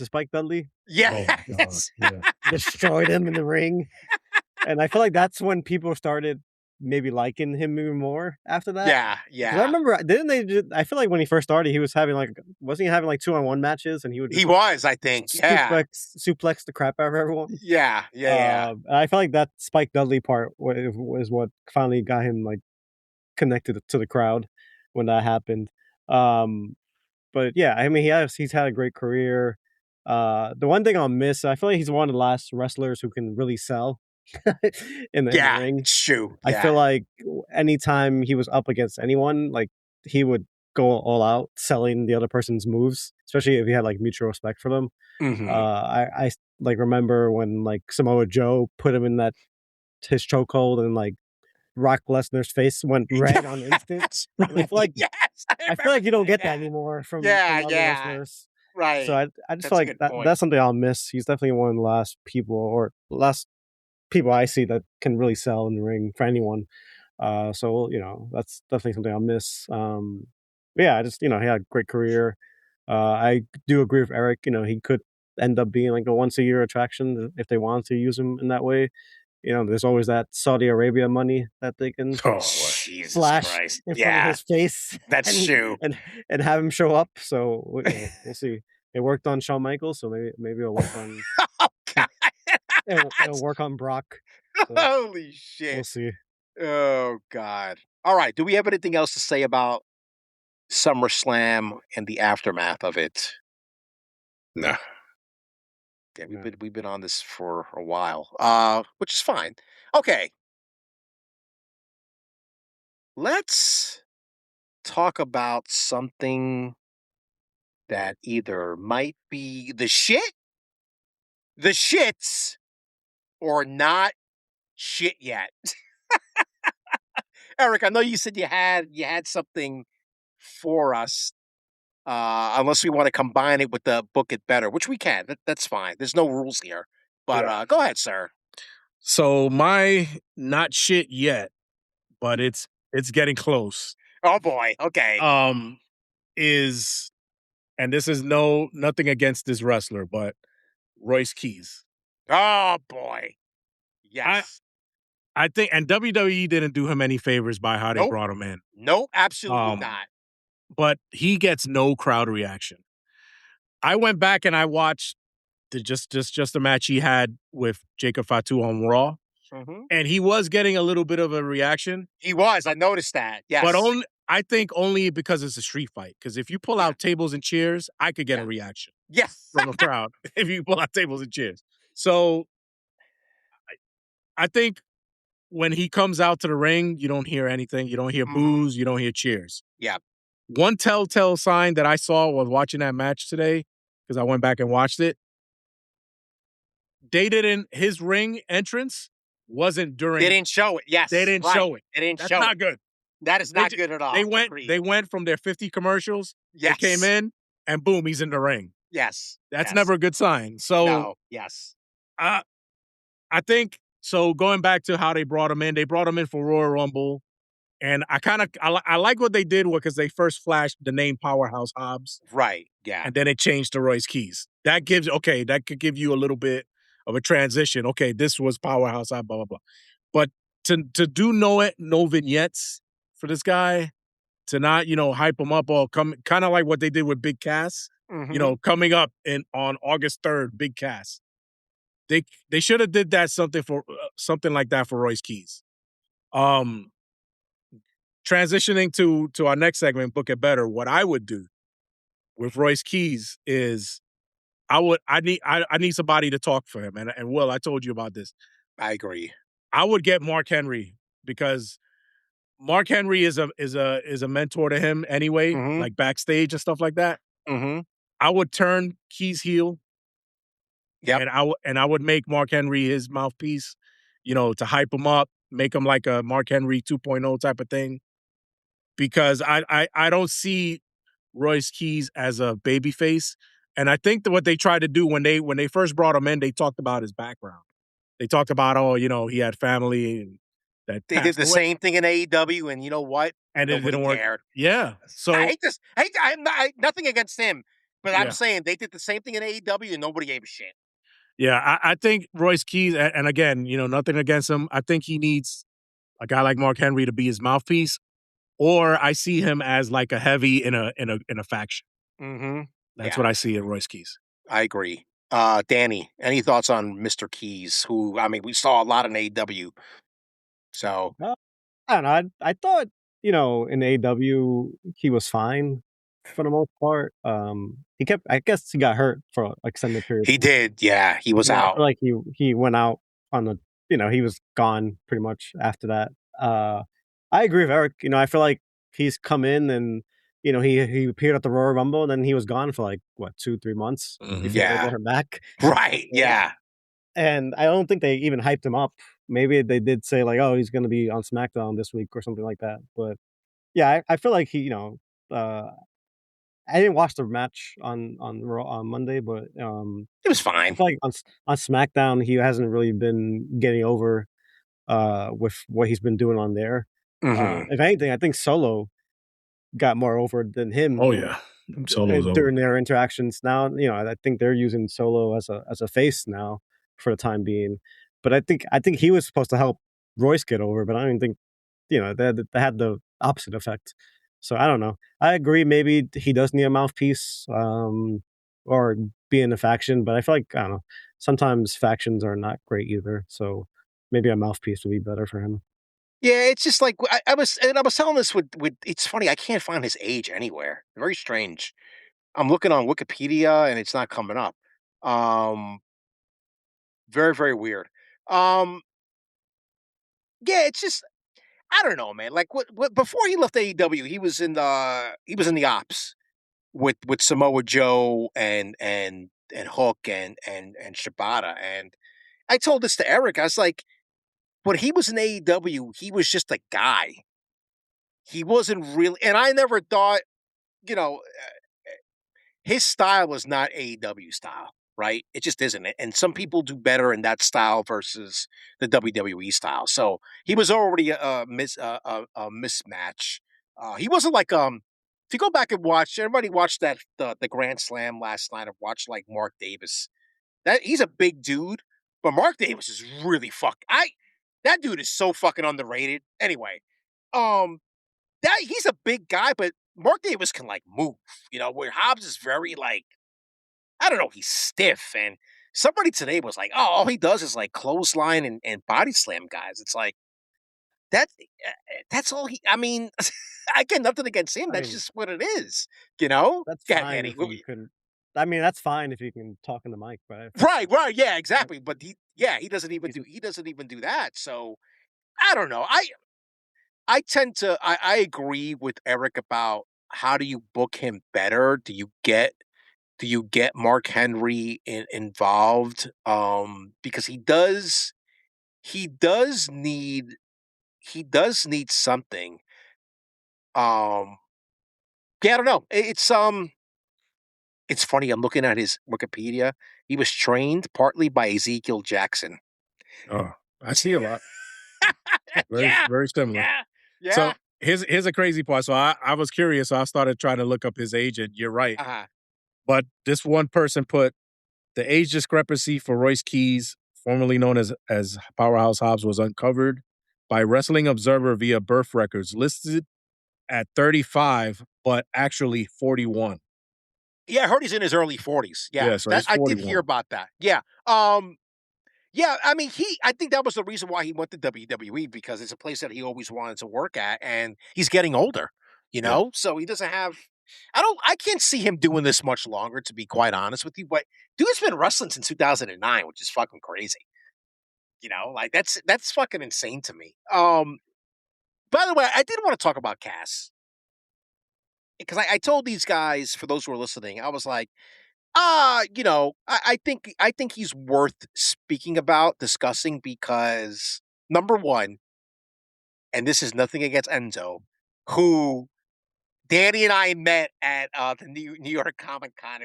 it Spike Dudley? Yes. Destroyed him in the ring. And I feel like that's when people started maybe liking him even more after that. Yeah. I remember, I feel like when he first started, he was having wasn't he having 2-on-1 matches? And he was, I think. Suplex the crap out of everyone. Yeah. I feel like that Spike Dudley part was what finally got him connected to the crowd when that happened. But yeah, I mean, he's had a great career. The one thing I'll miss, I feel like he's one of the last wrestlers who can really sell in the ring. True. I feel like anytime he was up against anyone, he would go all out selling the other person's moves, especially if he had mutual respect for them. Mm-hmm. I remember when Samoa Joe put him in his chokehold and Brock Lesnar's face went red on instant. I feel like you don't get that anymore from other wrestlers. Right. So I just feel like that's something I'll miss. He's definitely one of the last people I see that can really sell in the ring for anyone. So that's definitely something I'll miss. Yeah, I just he had a great career. I do agree with Erik. He could end up being a once a year attraction if they wanted to use him in that way. There's always that Saudi Arabia money that they can flash in front of his face. That's true. And have him show up. So we'll see. It worked on Shawn Michaels, so maybe it'll work on. It'll work on Brock. So holy shit! We'll see. Oh God! All right. Do we have anything else to say about SummerSlam and the aftermath of it? No. Yeah, we've been on this for a while, which is fine. Okay, let's talk about something that either might be the shits, or not shit yet. Erik, I know you said you had something for us. Unless we want to combine it with the book it better, which we can. That's fine. There's no rules here. But go ahead, sir. So my not shit yet, but it's getting close. Oh boy. Okay. And this is nothing against this wrestler, but Royce Keys. Oh boy. Yes. I think, and WWE didn't do him any favors by how they brought him in. Nope, absolutely not. But he gets no crowd reaction. I went back and I watched just the match he had with Jacob Fatu on Raw, and he was getting a little bit of a reaction. He was. I noticed that. Yes, but I think only because it's a street fight. Because if you pull out tables and chairs, I could get a reaction. Yes, from a crowd if you pull out tables and chairs. So I think when he comes out to the ring, you don't hear anything. You don't hear boos. You don't hear cheers. Yeah. One telltale sign that I saw while watching that match today, because I went back and watched it, his ring entrance wasn't during. They didn't show it. Yes, They didn't right. show it. They didn't That's show not it. good. That is not good at all. They went from their 50 commercials. Yes. They came in and boom, he's in the ring. Yes. That's yes. never a good sign. So No. Yes. I think so. Going back to how they brought him in for Royal Rumble, and I like what they did because they first flashed the name Powerhouse Hobbs, Right. Yeah. and then it changed to Royce Keys. That could give you a little bit of a transition. Okay, this was Powerhouse Hobbs, blah blah blah. But to do no vignettes for this guy, to not hype him up, all kind of like what they did with Big Cass. Mhm. Coming up on August 3rd, Big Cass. They should have did that something like that for Royce Keys. Transitioning to our next segment, Book It Better. What I would do with Royce Keys is I need somebody to talk for him. And Will, I told you about this. I agree. I would get Mark Henry because Mark Henry is a mentor to him anyway, like backstage and stuff like that. Mm-hmm. I would turn Keys heel. Yep. And I would make Mark Henry his mouthpiece, to hype him up, make him like a Mark Henry 2.0 type of thing. Because I don't see Royce Keys as a babyface. And I think that what they tried to do when they first brought him in, they talked about his background. They talked about, he had family and that They did the same thing in AEW, and you know what? And Nobody it didn't work. cared. Yeah. So I hate this. I'm nothing against him, but I'm saying they did the same thing in AEW, and nobody gave a shit. Yeah, I think Royce Keys, and again, nothing against him. I think he needs a guy like Mark Henry to be his mouthpiece, or I see him as like a heavy in a faction. Mm-hmm. That's what I see in Royce Keys. I agree. Danny, any thoughts on Mr. Keys? Who, I mean, we saw a lot in AEW. So I don't know. I thought in AEW he was fine for the most part. I guess he got hurt for an extended period. He did. Yeah, he was out. Like he went out on the. He was gone pretty much after that. I agree with Erik. I feel like he's come in and he appeared at the Royal Rumble and then he was gone for like what 2-3 months before they brought him back. Right. Yeah. And I don't think they even hyped him up. Maybe they did say like, oh, he's going to be on SmackDown this week or something like that. But yeah, I feel like he, I didn't watch the match on Monday, but it was fine. I feel like on SmackDown he hasn't really been getting over with what he's been doing on there. Mm-hmm. If anything, I think Solo got more over than him. Oh yeah, Solo's during over. their interactions. Now, I think they're using Solo as a face now for the time being. But I think he was supposed to help Royce get over, but I don't think they had the opposite effect. So I don't know. I agree. Maybe he does need a mouthpiece, or be in a faction. But I feel like I don't know. Sometimes factions are not great either. So maybe a mouthpiece would be better for him. Yeah, it's just like I was telling this with. It's funny. I can't find his age anywhere. Very strange. I'm looking on Wikipedia and it's not coming up. Very, very weird. Yeah, it's just I don't know, man. Like what before he left AEW, he was in the ops with Samoa Joe and Hook and Shibata. And I told this to Erik. I was like, when he was in AEW, he was just a guy. He wasn't really, and I never thought, his style was not AEW style, right? It just isn't. And some people do better in that style versus the WWE style. So he was already a mismatch. He wasn't like if you go back and watch, everybody watched the Grand Slam last night. I've watched like Mark Davis. That he's a big dude, but Mark Davis is really that dude is so fucking underrated. Anyway, that he's a big guy, but Mark Davis can like move, where Hobbs is very like, I don't know, he's stiff. And somebody today was like, oh, all he does is like clothesline and body slam guys. It's like that's all I mean, I get nothing against him. That's just what it is, That's Yeah, fine Danny, if you can. I mean, that's fine if you can talk in the mic, right? Right, yeah, exactly. But he doesn't even do that. So I don't know. I tend to I agree with Erik about how do you book him better? Do you get Mark Henry involved? Because he does he does need something. Yeah, I don't know. It's funny. I'm looking at his Wikipedia. He was trained partly by Ezekiel Jackson. Oh, I see a lot. Very, Yeah, very similar. yeah. So here's a crazy part. So I was curious. So I started trying to look up his age, and you're right. Uh-huh. But this one person put the age discrepancy for Royce Keys, formerly known as Powerhouse Hobbs, was uncovered by Wrestling Observer via birth records, listed at 35, but actually 41. Yeah, I heard he's in his early 40s. Yeah, Yeah, so he's I did hear 41. about that. Yeah. Yeah, I mean, I think that was the reason why he went to WWE, because it's a place that he always wanted to work at, and he's getting older, Yeah. so he doesn't have. I can't see him doing this much longer, to be quite honest with you. But dude's been wrestling since 2009, which is fucking crazy. Like that's fucking insane to me. By the way, I did want to talk about Cass, because I told these guys, for those who are listening, I was like, I think he's worth speaking about, discussing, because number one, and this is nothing against Enzo, who Danny and I met at the New York Comic Con.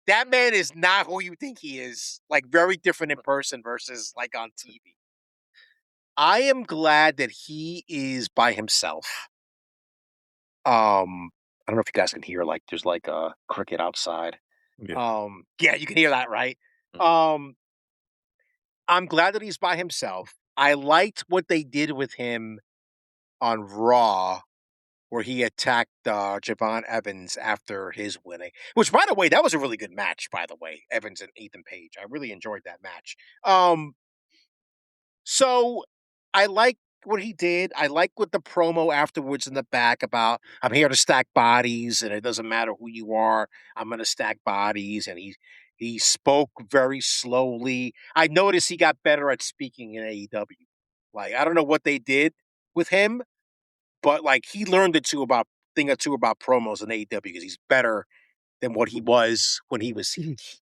That man is not who you think he is. Like, very different in person versus like on TV. I am glad that he is by himself. I don't know if you guys can hear, like, there's like a cricket outside. Yeah. Yeah, you can hear that, right? I'm glad that he's by himself. I liked what they did with him on Raw, where he attacked Javon Evans after his winning. Which, by the way, that was a really good match, by the way, Evans and Ethan Page. I really enjoyed that match. So I like what he did. I like what the promo afterwards in the back about, I'm here to stack bodies, and it doesn't matter who you are, I'm going to stack bodies. And he spoke very slowly. I noticed he got better at speaking in AEW. Like, I don't know what they did with him, but like, he learned thing or two about promos in AEW, because he's better than what he was when he was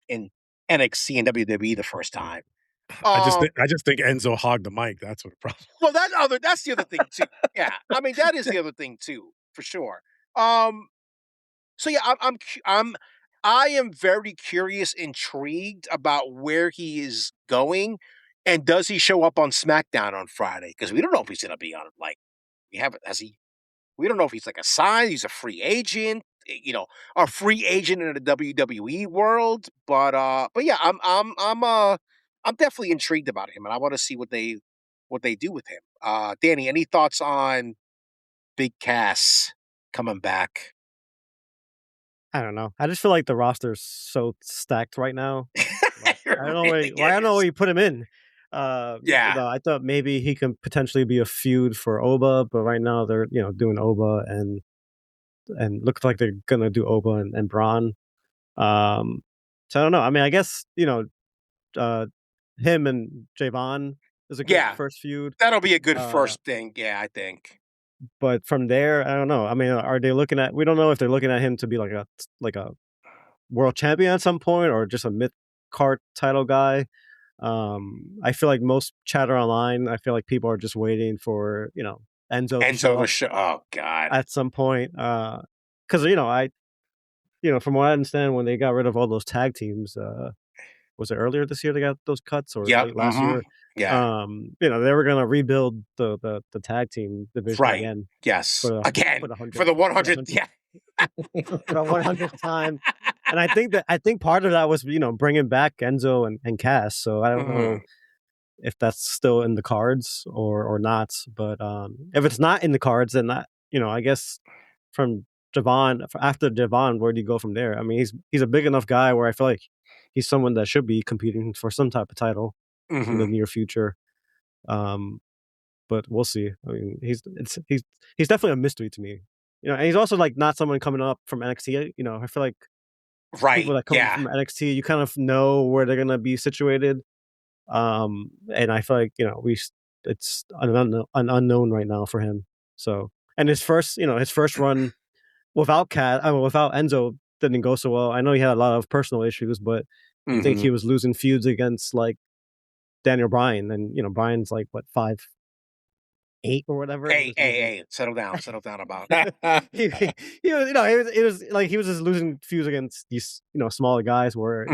in NXT and WWE the first time. I just think Enzo hogged the mic. That's what the problem. Well, that's the other thing too. Yeah, I mean, that is the other thing too, for sure. So yeah, I am very curious, intrigued about where he is going, and does he show up on SmackDown on Friday? Because we don't know if he's going to be on. Like, we don't know if he's like a sign. He's a free agent. A free agent in the WWE world. But yeah, I'm definitely intrigued about him, and I want to see what they do with him. Danny, any thoughts on Big Cass coming back? I don't know. I just feel like the roster's so stacked right now. Like, I don't know where you put him in. Yeah. I thought maybe he can potentially be a feud for Oba, but right now they're doing Oba and looks like they're gonna do Oba and Bron. So I don't know. I mean, I guess him and Javon is a good first feud. That'll be a good first thing. Yeah, I think. But from there, I don't know. I mean, are they looking at? We don't know if they're looking at him to be like a world champion at some point, or just a mid-card title guy. I feel like most chatter online, I feel like people are just waiting for Enzo to show. Oh God! At some point, because from what I understand, when they got rid of all those tag teams, was it earlier this year they got those cuts, or late last year? Yeah. They were gonna rebuild the tag team division again. Yes. For the 100th. Yeah. For the 100th time. And I think part of that was bringing back Enzo and Cass. So I don't know if that's still in the cards or not. But if it's not in the cards, then I guess from after Javon, where do you go from there? I mean, he's a big enough guy where I feel like he's someone that should be competing for some type of title in the near future. But we'll see. I mean, he's definitely a mystery to me. And he's also like not someone coming up from NXT. I feel like people that come from NXT, you kind of know where they're gonna be situated. And I feel like it's an unknown right now for him. So, and his first run without without Enzo didn't go so well. I know he had a lot of personal issues, but I think he was losing feuds against like Daniel Bryan, and Bryan's like what 5'8" or whatever. Hey, settle down about it was like he was just losing feuds against these smaller guys where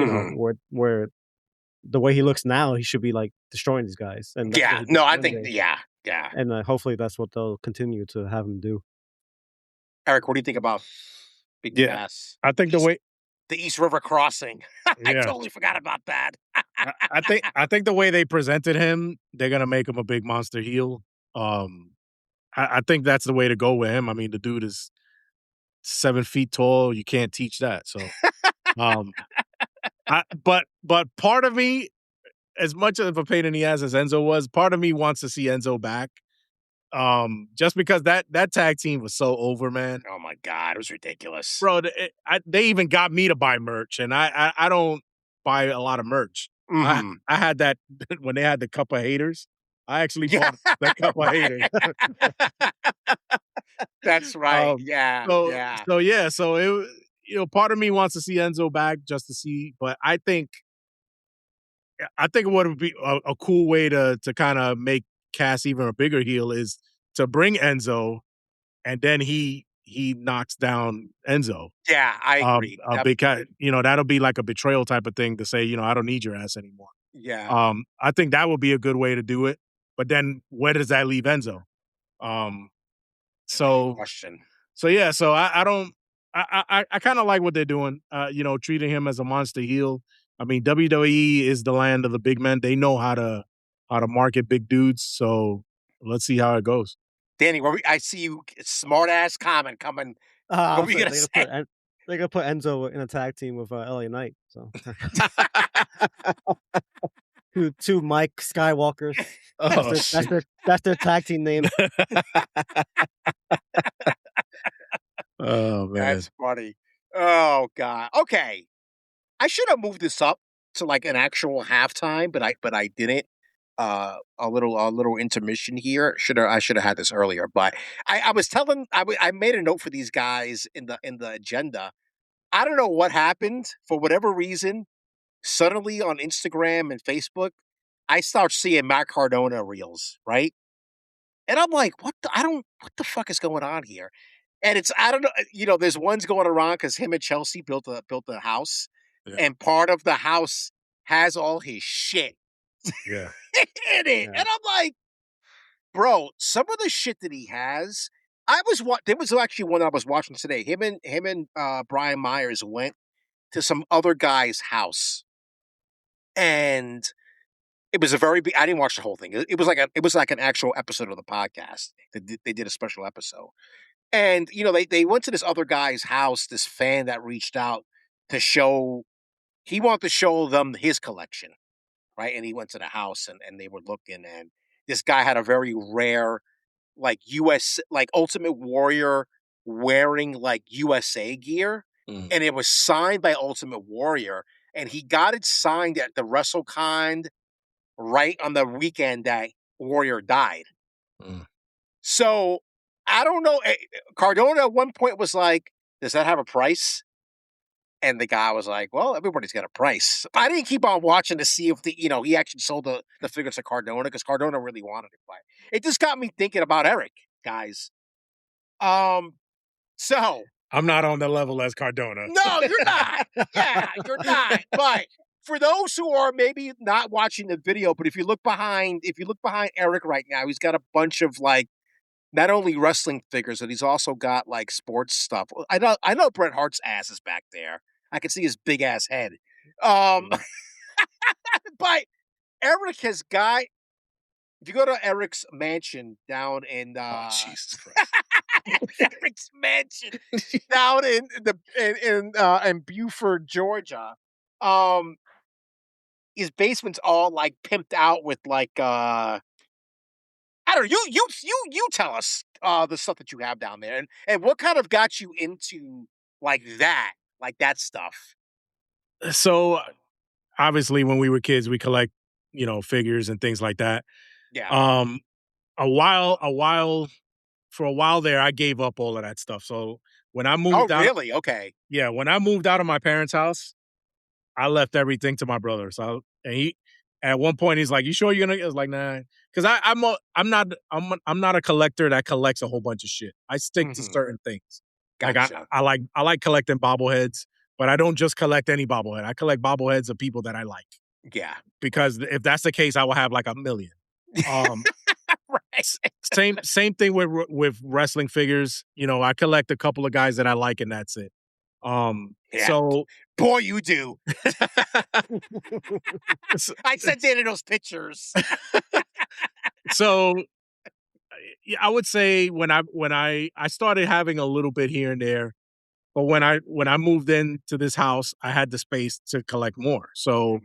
where the way he looks now he should be like destroying these guys, and that's what he did I one think day. yeah. And hopefully that's what they'll continue to have him do. Eric, what do you think about Big Cass? I think the East River crossing. I Yeah. totally forgot about that. I think the way they presented him, they're gonna make him a big monster heel. I think that's the way to go with him. I mean, the dude is 7 feet tall. You can't teach that. So, but part of me, as much of a pain in the ass as Enzo was, part of me wants to see Enzo back. Just because that tag team was so over, man. Oh my God, it was ridiculous, bro. They even got me to buy merch, and I don't buy a lot of merch. Mm-hmm. I had that when they had the Cup of Haters. I actually bought the Cup of Haters. That's right. So it, part of me wants to see Enzo back just to see, but I think what would be a cool way to kind of make Cass even a bigger heel is to bring Enzo, and then he knocks down Enzo. Yeah, I agree. Because that'll be like a betrayal type of thing to say, I don't need your ass anymore. Yeah. I think that would be a good way to do it. But then where does that leave Enzo? Question. So yeah, so I don't. I kind of like what they're doing. Treating him as a monster heel. I mean, WWE is the land of the big men. They know how to market big dudes. So let's see how it goes. Danny, I see you smart ass comment coming. What were you gonna say? They're gonna put Enzo in a tag team with LA Knight. So two Mike Skywalkers. That's their tag team name. Oh man, that's funny. Oh God. Okay, I should have moved this up to like an actual halftime, but I didn't. A little intermission here. I should have had this earlier, but I was telling I made a note for these guys in the agenda. I don't know what happened for whatever reason. Suddenly on Instagram and Facebook, I start seeing Matt Cardona reels, right? And I'm like, what the fuck is going on here? And I don't know, there's ones going around because him and Chelsea built a house, and part of the house has all his shit. Yeah. in it. And I'm like, bro, some of the shit that he has, there was actually one I was watching today. Him and Brian Myers went to some other guy's house. And it was I didn't watch the whole thing. It was like an actual episode of the podcast. They did a special episode. And they went to this other guy's house, this fan that reached out he wanted to show them his collection. Right. And he went to the house and they were looking, and this guy had a very rare, like like Ultimate Warrior wearing like USA gear. And it was signed by Ultimate Warrior. And he got it signed at the WrestleCon right on the weekend that Warrior died. So I don't know. Cardona at one point was like, does that have a price? And the guy was like, well, everybody's got a price. I didn't keep on watching to see if he actually sold the figures to Cardona, because Cardona really wanted it. But it just got me thinking about Erik, guys. So I'm not on the level as Cardona. No, you're not. Yeah, you're not. But for those who are maybe not watching the video, but if you look behind Erik right now, he's got a bunch of like not only wrestling figures, but he's also got like sports stuff. I know Bret Hart's ass is back there. I can see his big ass head. But Erik has got. If you go to Erik's mansion down in Jesus Christ. Erik's mansion down in Beaufort, Georgia, his basement's all like pimped out with like I don't know. You tell us the stuff that you have down there, and what kind of got you into like that stuff. So obviously when we were kids, we collect, figures and things like that. Yeah. For a while there, I gave up all of that stuff. So when I moved out. Really? Okay. Yeah. When I moved out of my parents' house, I left everything to my brother. So At one point, he's like, "You sure you're gonna?" I was like, "Nah," because I'm not a collector that collects a whole bunch of shit. I stick to certain things. Like Gotcha. I like collecting bobbleheads, but I don't just collect any bobblehead. I collect bobbleheads of people that I like. Yeah. Because if that's the case, I will have like 1,000,000. Um, Right. same thing with wrestling figures. You know, I collect a couple of guys that I like, and that's it. Yeah. So Boy, you do. I sent Danny those pictures. so yeah, I would say when I started having a little bit here and there, but when I moved into this house, I had the space to collect more. So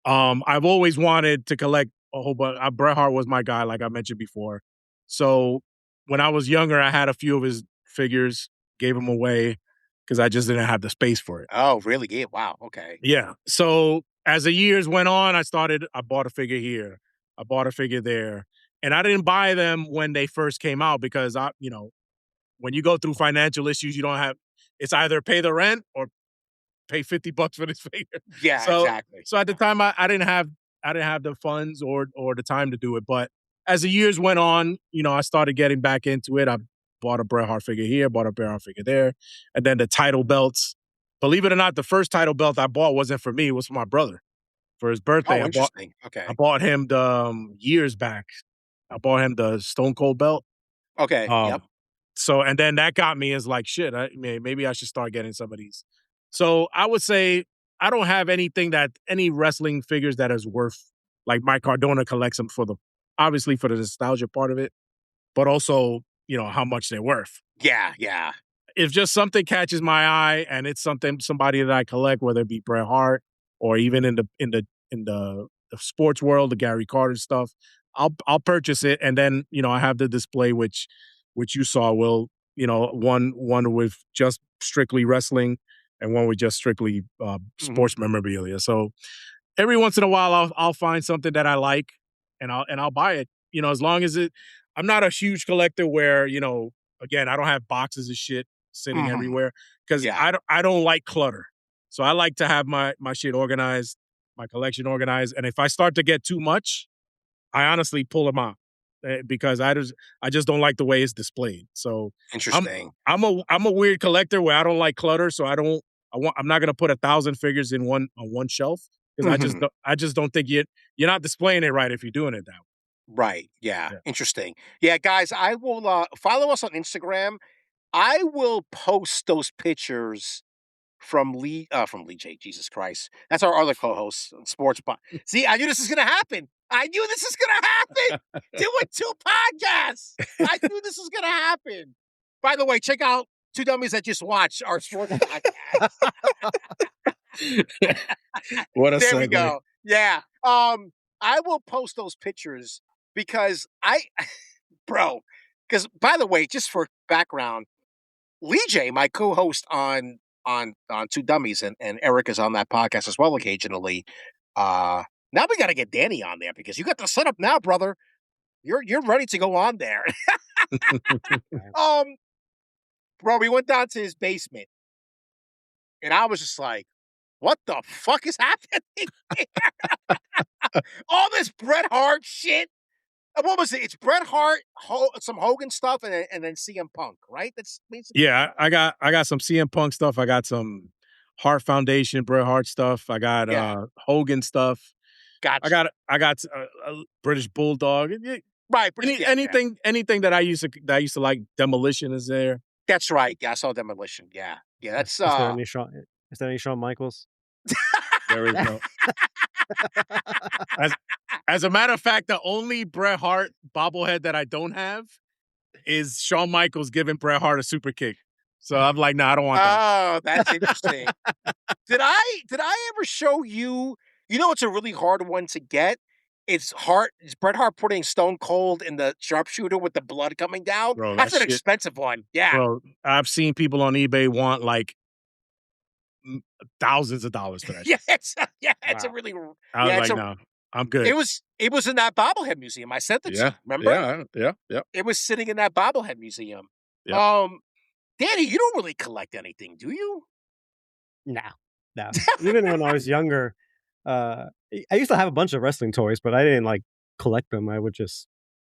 I've always wanted to collect a whole bunch. Bret Hart was my guy, like I mentioned before. So when I was younger, I had a few of his figures, gave them away because I just didn't have the space for it. Oh, really? Yeah. Wow. Okay. Yeah. So as the years went on, I bought a figure here, I bought a figure there, and I didn't buy them when they first came out because when you go through financial issues, you don't have. It's either pay the rent or pay $50 for this figure. Yeah, So exactly. at the time I didn't have the funds or the time to do it. But as the years went on, I started getting back into it. I bought a Bret Hart figure here, bought a Bret Hart figure there. And then the title belts. Believe it or not, the first title belt I bought wasn't for me, it was for my brother. For his birthday. Oh, interesting. Okay. I bought him the years back. I bought him the Stone Cold belt. Okay. Yep. So, and then that got me as like, shit, maybe I should start getting some of these. So I would say I don't have any wrestling figures that is worth, like Mike Cardona collects them obviously for the nostalgia part of it, but also, how much they're worth. Yeah. Yeah. If just something catches my eye and it's somebody that I collect, whether it be Bret Hart or even in the sports world, the Gary Carter stuff, I'll purchase it. And then, I have the display, which you saw, one with just strictly wrestling and one with just strictly sports memorabilia. So every once in a while I'll find something that I like and I'll buy it. As long as I'm not a huge collector where, again, I don't have boxes of shit sitting everywhere because I don't like clutter. So I like to have my shit organized, my collection organized. And if I start to get too much, I honestly pull them out because I just don't like the way it's displayed. So interesting. I'm a weird collector where I don't like clutter. So I'm not going to put 1,000 figures on one shelf because I just don't think you're not displaying it right if you're doing it that way. Right. Yeah. Interesting. Yeah, guys, I will follow us on Instagram. I will post those pictures from Lee J. Jesus Christ. That's our other co-host on Sports Pod. See, I knew this was gonna happen. Doing 2 podcasts. I knew this was gonna happen. By the way, check out Two Dummies That Just Watched our sports podcast. What a there segue. we go. Yeah. I will post those pictures because because by the way, just for background, Lee J, my co-host on Two Dummies, and Erik is on that podcast as well occasionally. Now we got to get Danny on there because you got the setup now, brother. You're ready to go on there. Bro, we went down to his basement, and I was just like, "What the fuck is happening here?" All this Bret Hart shit. What was it? It's Bret Hart, some Hogan stuff, and then CM Punk, right? That's basically. Yeah, I got some CM Punk stuff. I got some Hart Foundation, Bret Hart stuff. I got Hogan stuff. Gotcha. I got a British Bulldog. Right. Anything that I used to like. Demolition is there. That's right. Yeah, I saw Demolition. Yeah. Yeah, that's Is there any Shawn Michaels? There is no. As a matter of fact, the only Bret Hart bobblehead that I don't have is Shawn Michaels giving Bret Hart a super kick. So I'm like, nah, I don't want that. Oh, that's interesting. Did I ever show you? It's a really hard one to get. It's Bret Hart putting Stone Cold in the sharpshooter with the blood coming down. Bro, that's an expensive one. Yeah. Bro, I've seen people on eBay want like thousands of dollars for that. It's a really. I was like, no, I'm good. It was in that bobblehead museum. I sent it to you. Remember? Yeah. It was sitting in that bobblehead museum. Yep. Danny, you don't really collect anything, do you? No. Even when I was younger, I used to have a bunch of wrestling toys, but I didn't like collect them. I would just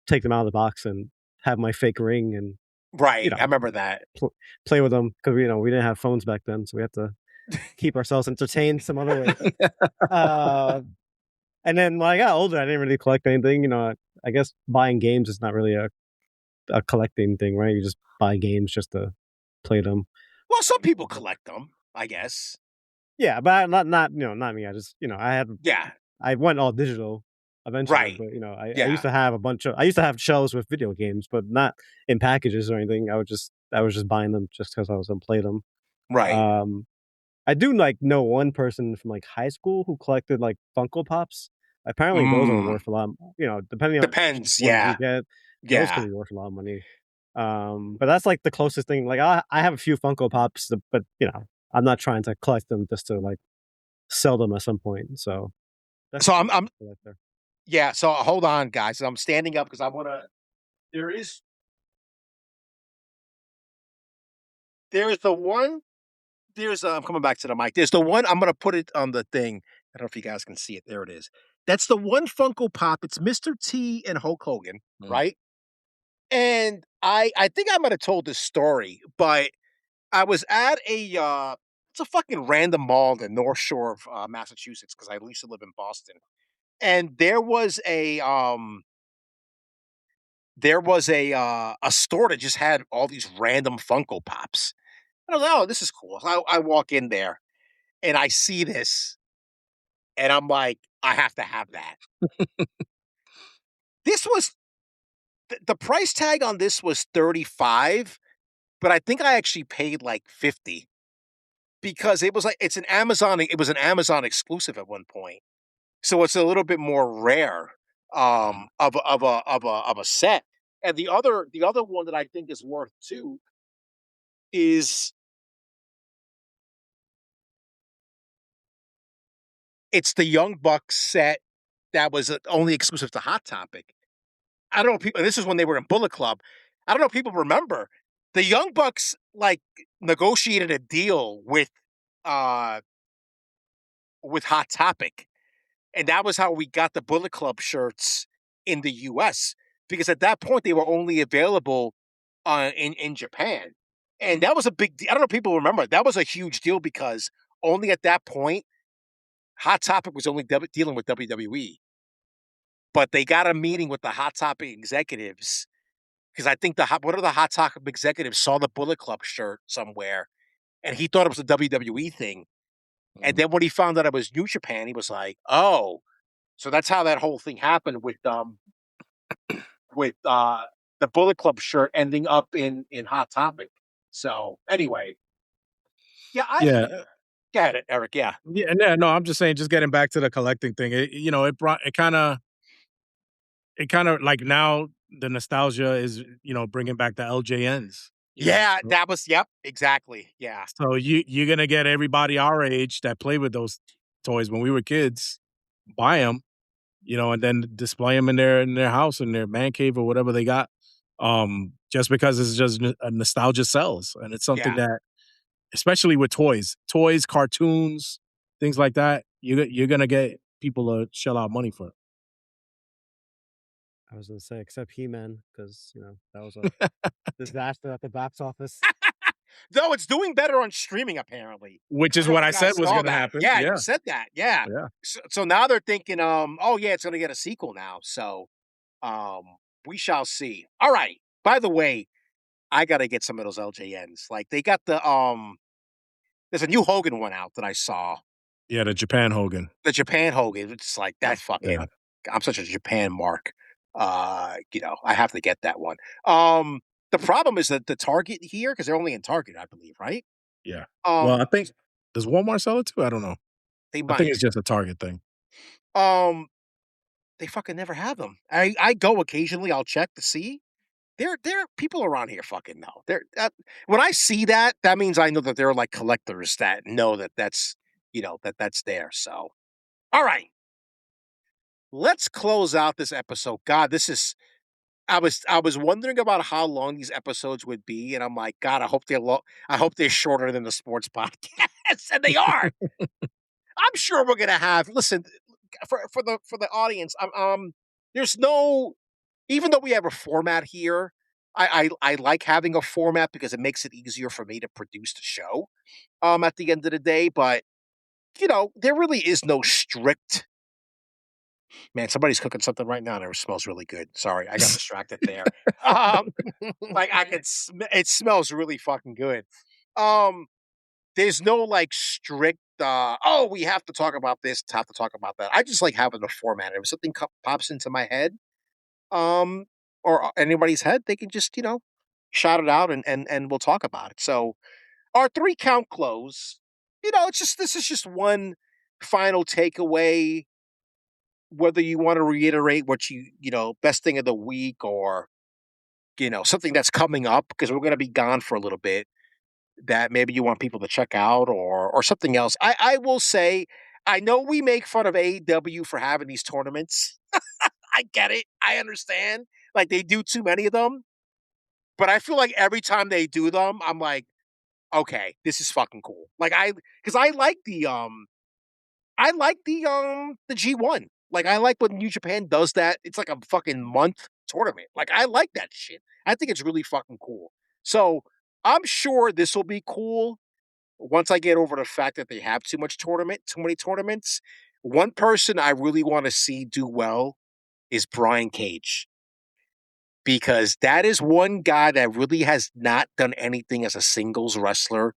take them out of the box and have my fake ring and Right. I remember that. play with them because we didn't have phones back then, so we had to keep ourselves entertained some other way. And then when I got older, I didn't really collect anything. I guess buying games is not really a collecting thing, right? You just buy games just to play them. Well, some people collect them, I guess. Yeah, but not me. I just I went all digital eventually, Right. but I used to have I used to have shelves with video games, but not in packages or anything. I was just buying them just because I was gonna play them. Right. I do know one person from high school who collected Funko Pops. Apparently, those are worth a lot. Depending on Depends. which ones Yeah. you get, those can Yeah. be worth a lot of money. But that's the closest thing. I have a few Funko Pops, but I'm not trying to collect them just to sell them at some point. So I'm yeah. So hold on, guys. I'm standing up because I want to. There is the one. I'm coming back to the mic. There's the one. I'm gonna put it on the thing. I don't know if you guys can see it. There it is. That's the one Funko Pop. It's Mr. T and Hulk Hogan, right? And I think I might have told this story, but I was at it's a fucking random mall in the North Shore of Massachusetts because I used to live in Boston, and there was a store that just had all these random Funko Pops. And I was like, oh, this is cool. So I walk in there and I see this, and I'm like, I have to have that. This was the price tag on this was 35, but I think I actually paid like 50 because it was it was an Amazon exclusive at one point. So it's a little bit more rare of a set. And the other one that I think is worth too is it's the Young Bucks set that was only exclusive to Hot Topic. I don't know people. This is when they were in Bullet Club. I don't know if people remember the Young Bucks negotiated a deal uh with Hot Topic, and that was how we got the Bullet Club shirts in the U.S. because at that point they were only available in Japan, and that was a big deal. I don't know if people remember that was a huge deal because only at that point Hot Topic was only dealing with WWE, but they got a meeting with the Hot Topic executives because I think one of the Hot Topic executives saw the Bullet Club shirt somewhere, and he thought it was a WWE thing. And then when he found out it was New Japan, he was like, "Oh, so that's how that whole thing happened with the Bullet Club shirt ending up in Hot Topic." So anyway, Yeah. Get it, Eric. Yeah. Yeah, no, I'm just saying, just getting back to the collecting thing. It kind of now the nostalgia is bringing back the LJNs. Yeah, that was exactly. Yeah. So you're gonna get everybody our age that played with those toys when we were kids, buy them, and then display them in their house, in their man cave or whatever they got. Just because it's just a nostalgia sells, and it's something that, especially with toys, cartoons, things like that, you're gonna get people to shell out money for it. I was gonna say, except He-Man, because that was a disaster at the box office. Though it's doing better on streaming, apparently. Which is what I said was going to happen. Yeah, you said that. Yeah. So now they're thinking, oh yeah, it's going to get a sequel now. So, we shall see. All right. By the way, I got to get some of those LJNs. They got there's a new Hogan one out that I saw. Yeah, the Japan Hogan. The Japan Hogan. It's like that fucking. Yeah. I'm such a Japan mark. I have to get that one. The problem is that the Target here, because they're only in Target, I believe, right? Yeah. Well, I think does Walmart sell it too? I don't know. They might. I think it's just a Target thing. They fucking never have them. I go occasionally. I'll check to see. There are people around here fucking know. When I see that, that means I know that they're like collectors that know that's that's there. So, all right, let's close out this episode. God, this is. I was wondering about how long these episodes would be, and I'm like, God, I hope they're shorter than the sports podcast, and they are. I'm sure we're gonna have. Listen, for the audience, there's no, even though we have a format here, I like having a format because it makes it easier for me to produce the show. At the end of the day, but there really is no strict. Man, somebody's cooking something right now, and it smells really good. Sorry, I got distracted there. Um, like I can, it smells really fucking good. Um, there's no like strict. Oh, we have to talk about this. Have to talk about that. I just like having the format. If something pops into my head, um, or anybody's head, they can just shout it out, and we'll talk about it. So our 3 count close. It's just this is just one final takeaway. Whether you want to reiterate what best thing of the week, or something that's coming up, because we're going to be gone for a little bit, that maybe you want people to check out, or something else. I will say, I know we make fun of AEW for having these tournaments. I get it. I understand. Like, they do too many of them. But I feel like every time they do them, I'm like, okay, this is fucking cool. Like, because I like the G1. Like, I like when New Japan does that. It's like a fucking month tournament. Like, I like that shit. I think it's really fucking cool. So I'm sure this will be cool once I get over the fact that they have too many tournaments. One person I really want to see do well is Brian Cage, because that is one guy that really has not done anything as a singles wrestler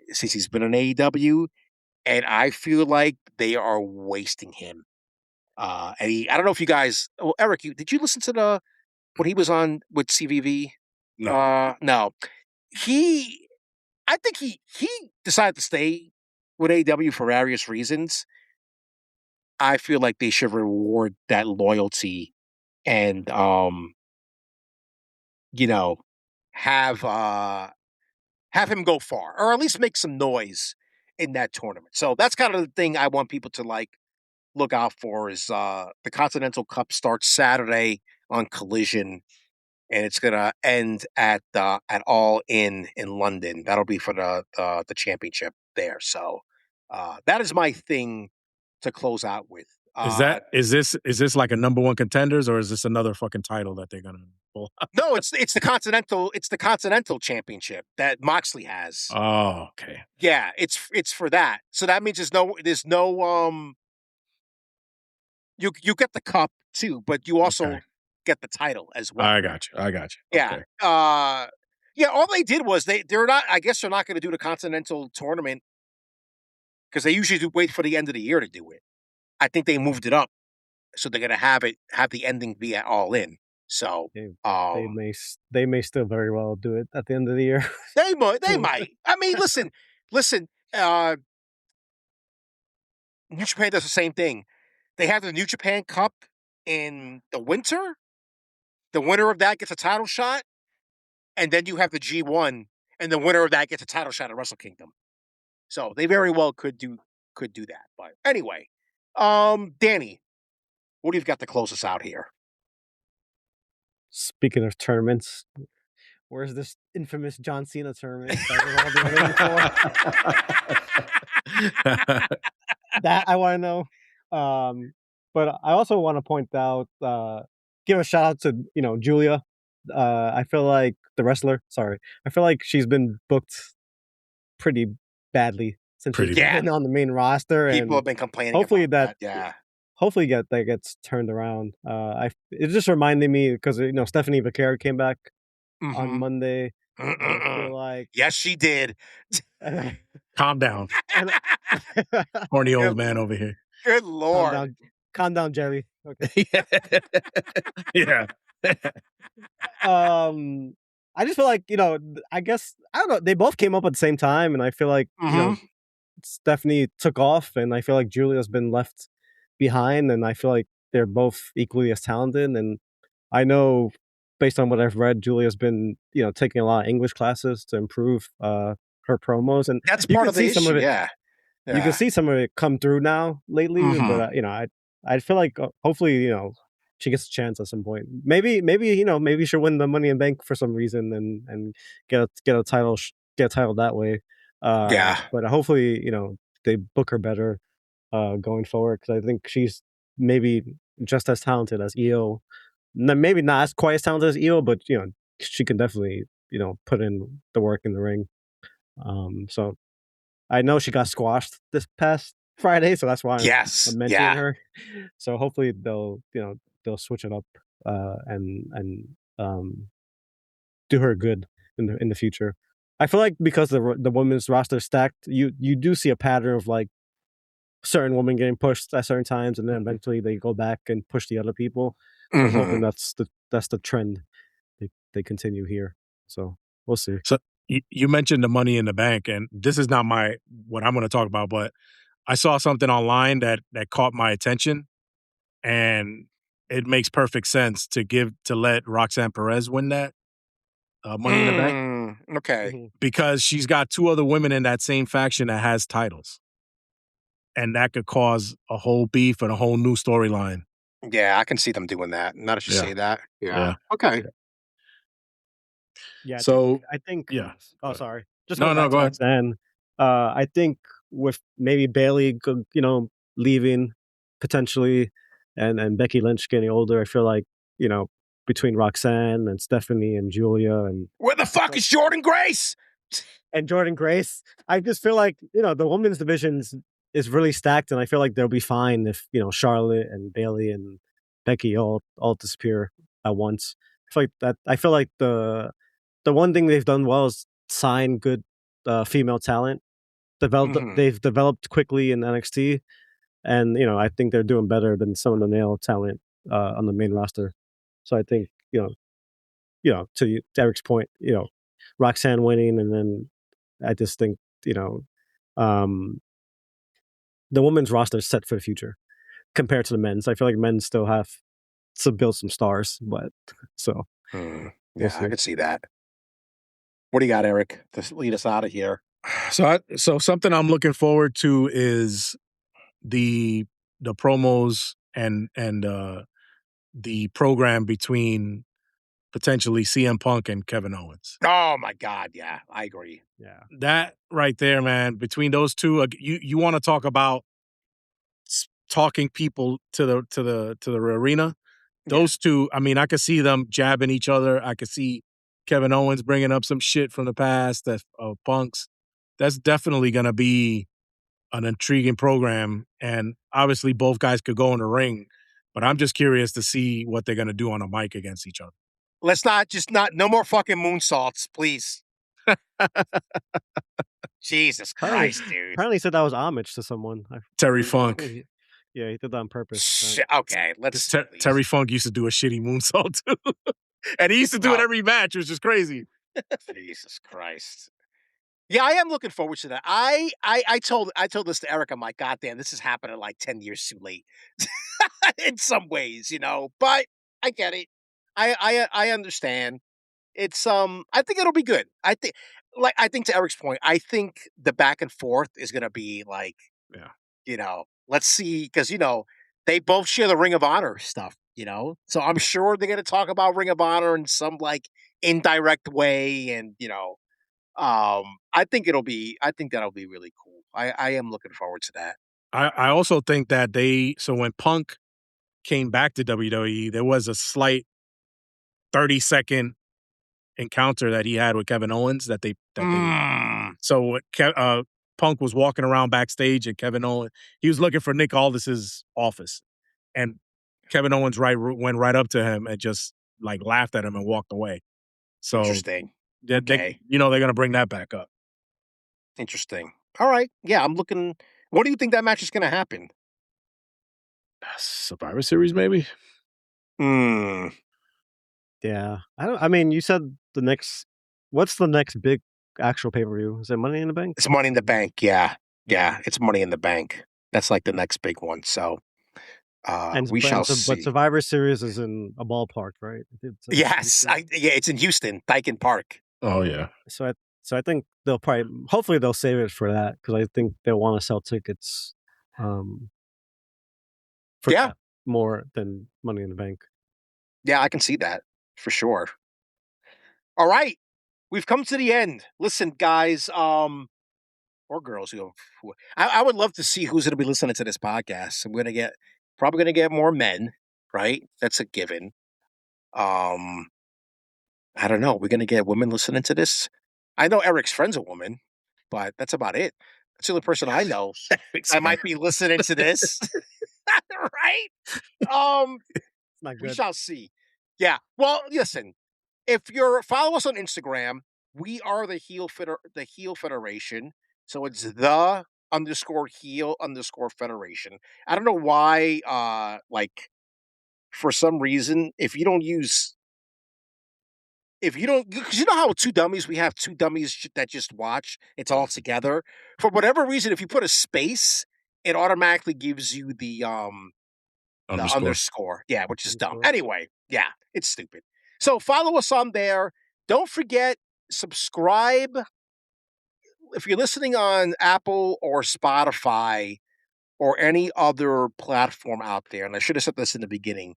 since he's been in AEW, and I feel like they are wasting him. I don't know if you guys. Well, Erik, did you listen to when he was on with CVV? No. No. I think he decided to stay with AEW for various reasons. I feel like they should reward that loyalty, and have him go far, or at least make some noise in that tournament. So that's kind of the thing I want people to look out for. Is the Continental Cup starts Saturday on Collision, and it's gonna end at All In London. That'll be for the championship there. So that is my thing to close out with. Is this like a number one contenders, or is this another fucking title that they're gonna pull? No, it's the Continental Championship that Moxley has. Oh, okay. Yeah, it's for that. So that means there's no you get the cup too, but you also get the title as well. I got you. Yeah. Okay. Yeah, all they did was they're not, I guess they're not going to do the Continental Tournament because they usually wait for the end of the year to do it. I think they moved it up, so they're going to have the ending be at All In. So they may still very well do it at the end of the year. They might. I mean, listen. New Japan does the same thing. They have the New Japan Cup in the winter. The winner of that gets a title shot, and then you have the G1, and the winner of that gets a title shot at Wrestle Kingdom. So they very well could do that. But anyway, Danny, what do you got to close us out here? Speaking of tournaments, where's this infamous John Cena tournament that we've all been waiting for? That I want to know. But I also want to point out, give a shout out to Julia. I feel like the wrestler. Sorry, I feel like she's been booked pretty badly since she's been on the main roster. People have been complaining. Hopefully that hopefully that gets turned around. It just reminded me because Stephanie Vaquero came back on Monday. I feel like yes, she did. Calm down, horny old man over here. Good Lord, calm down, Jerry. Okay. Yeah. I just feel like I guess I don't know. They both came up at the same time, and I feel like Stephanie took off, and I feel like Julia's been left behind, and I feel like they're both equally as talented. And I know, based on what I've read, Julia's been taking a lot of English classes to improve her promos, and that's part of the issue. Yeah. You can see some of it come through now lately, but I feel like hopefully she gets a chance at some point. Maybe she'll win the Money in Bank for some reason and get a title that way. But hopefully they book her better going forward, because I think she's maybe just as talented as Io. Maybe not as quite as talented as Io, but she can definitely put in the work in the ring. So I know she got squashed this past Friday, so that's why I'm mentioning her. So hopefully they'll switch it up and do her good in the future. I feel like because the women's roster is stacked, you do see a pattern of like certain women getting pushed at certain times, and then eventually they go back and push the other people. So I'm hoping that's the trend they continue here. So we'll see. So you mentioned the Money in the Bank, and this is not what I'm going to talk about, but I saw something online that caught my attention, and it makes perfect sense to let Roxanne Perez win that Money in the Bank. Okay. Because she's got two other women in that same faction that has titles. And that could cause a whole beef and a whole new storyline. Yeah, I can see them doing that. Now that you say that. Yeah. Okay. Yeah. So I think. Yeah. Oh, sorry. Just go ahead. And I think with maybe Bailey, leaving potentially, and Becky Lynch getting older, I feel like between Roxanne and Stephanie and Julia and where the fuck is Jordan Grace? And Jordan Grace, I just feel like the women's divisions is really stacked, and I feel like they'll be fine if Charlotte and Bailey and Becky all disappear at once. I feel like the one thing they've done well is sign good female talent. They've developed quickly in NXT, and I think they're doing better than some of the male talent on the main roster. So I think to Eric's point, Roxanne winning, and then I just think the women's roster is set for the future compared to the men's. I feel like men still have to build some stars, but so yeah, I could see that. What do you got, Erik, to lead us out of here? So something I'm looking forward to is the promos and the program between potentially CM Punk and Kevin Owens. Oh my God, yeah, I agree. Yeah, that right there, man. Between those two, you want to talk about talking people to the arena. Those two, I mean, I could see them jabbing each other. I could see Kevin Owens bringing up some shit from the past that Punk's. That's definitely going to be an intriguing program, and obviously both guys could go in the ring. But I'm just curious to see what they're going to do on a mic against each other. Let's no more fucking moonsaults, please. Jesus Christ, dude. Apparently said that was homage to someone. Terry Funk. Yeah, he did that on purpose. Okay, let's. Terry Funk used to do a shitty moonsault too, and he used to do it every match, which is crazy. Jesus Christ. Yeah, I am looking forward to that. I told this to Erik. I'm like, God damn, this is happening like 10 years too late. In some ways, but I get it. I understand. It's I think it'll be good. I think to Erik's point, I think the back and forth is gonna be like, let's see, because they both share the Ring of Honor stuff, so I'm sure they're gonna talk about Ring of Honor in some like indirect way, and I think that'll be really cool. I am looking forward to that. I also think that when Punk came back to WWE, there was a slight 30-second encounter that he had with Kevin Owens so Punk was walking around backstage, and Kevin Owens, he was looking for Nick Aldis's office, and Kevin Owens went right up to him and just like laughed at him and walked away. So interesting. They're going to bring that back up. Interesting. All right. Yeah, I'm looking. What do you think that match is going to happen? Survivor Series, maybe. Yeah, I mean, you said the next. What's the next big actual pay-per-view? Is it Money in the Bank? It's Money in the Bank. Yeah, it's Money in the Bank. That's like the next big one. So we shall see. But Survivor Series is in a ballpark, right? Yes, it's in Houston, Daikin Park. Oh yeah. So I think hopefully they'll save it for that, because I think they'll want to sell tickets. For that more than Money in the Bank. Yeah, I can see that for sure. All right. We've come to the end. Listen, guys, or girls I would love to see who's going to be listening to this podcast. Probably going to get more men, right? That's a given. I don't know. We're going to get women listening to this. I know Eric's friend's a woman, but that's about it. That's the only person I know I might be listening to this. Right? Not We good. shall see. Yeah. Well, listen, if you're follow us on Instagram, we are the Heel Federation. So it's the underscore heel underscore federation. I don't know why, like for some reason, because you know how two dummies, we have two dummies that just watch, it's all together. For whatever reason, if you put a space, it automatically gives you the underscore. Yeah, which is dumb. Underscore. Anyway, yeah, it's stupid. So follow us on there. Don't forget, subscribe. If you're listening on Apple or Spotify or any other platform out there, and I should have said this in the beginning,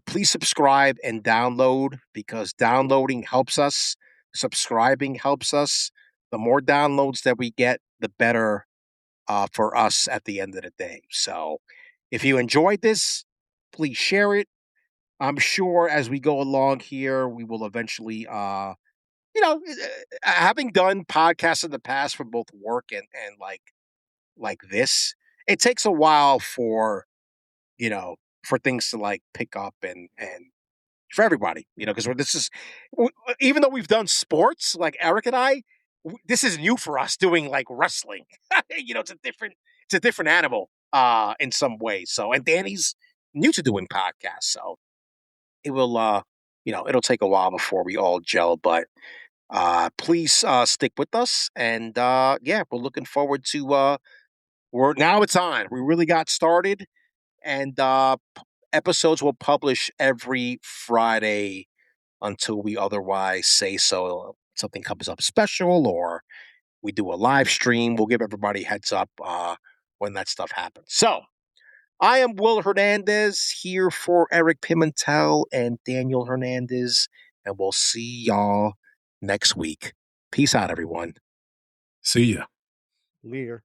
please subscribe and download, because downloading helps us. Subscribing helps us. The more downloads that we get, the better for us at the end of the day. So if you enjoyed this, please share it. I'm sure as we go along here, we will eventually, having done podcasts in the past for both work and like this, it takes a while for, you know, for things to like pick up and for everybody, because even though we've done sports, like Eric and I, this is new for us doing like wrestling. It's a different animal in some ways. So, and Danny's new to doing podcasts, so it will, it'll take a while before we all gel, but please stick with us. And yeah, we're looking forward to, now it's on. We really got started, and episodes will publish every Friday until we otherwise say so. Something comes up special, or we do a live stream. We'll give everybody heads up when that stuff happens. So I am Will Hernandez here for Erik Pimentel and Daniel Hernandez, and we'll see y'all next week. Peace out, everyone. See ya. Lear.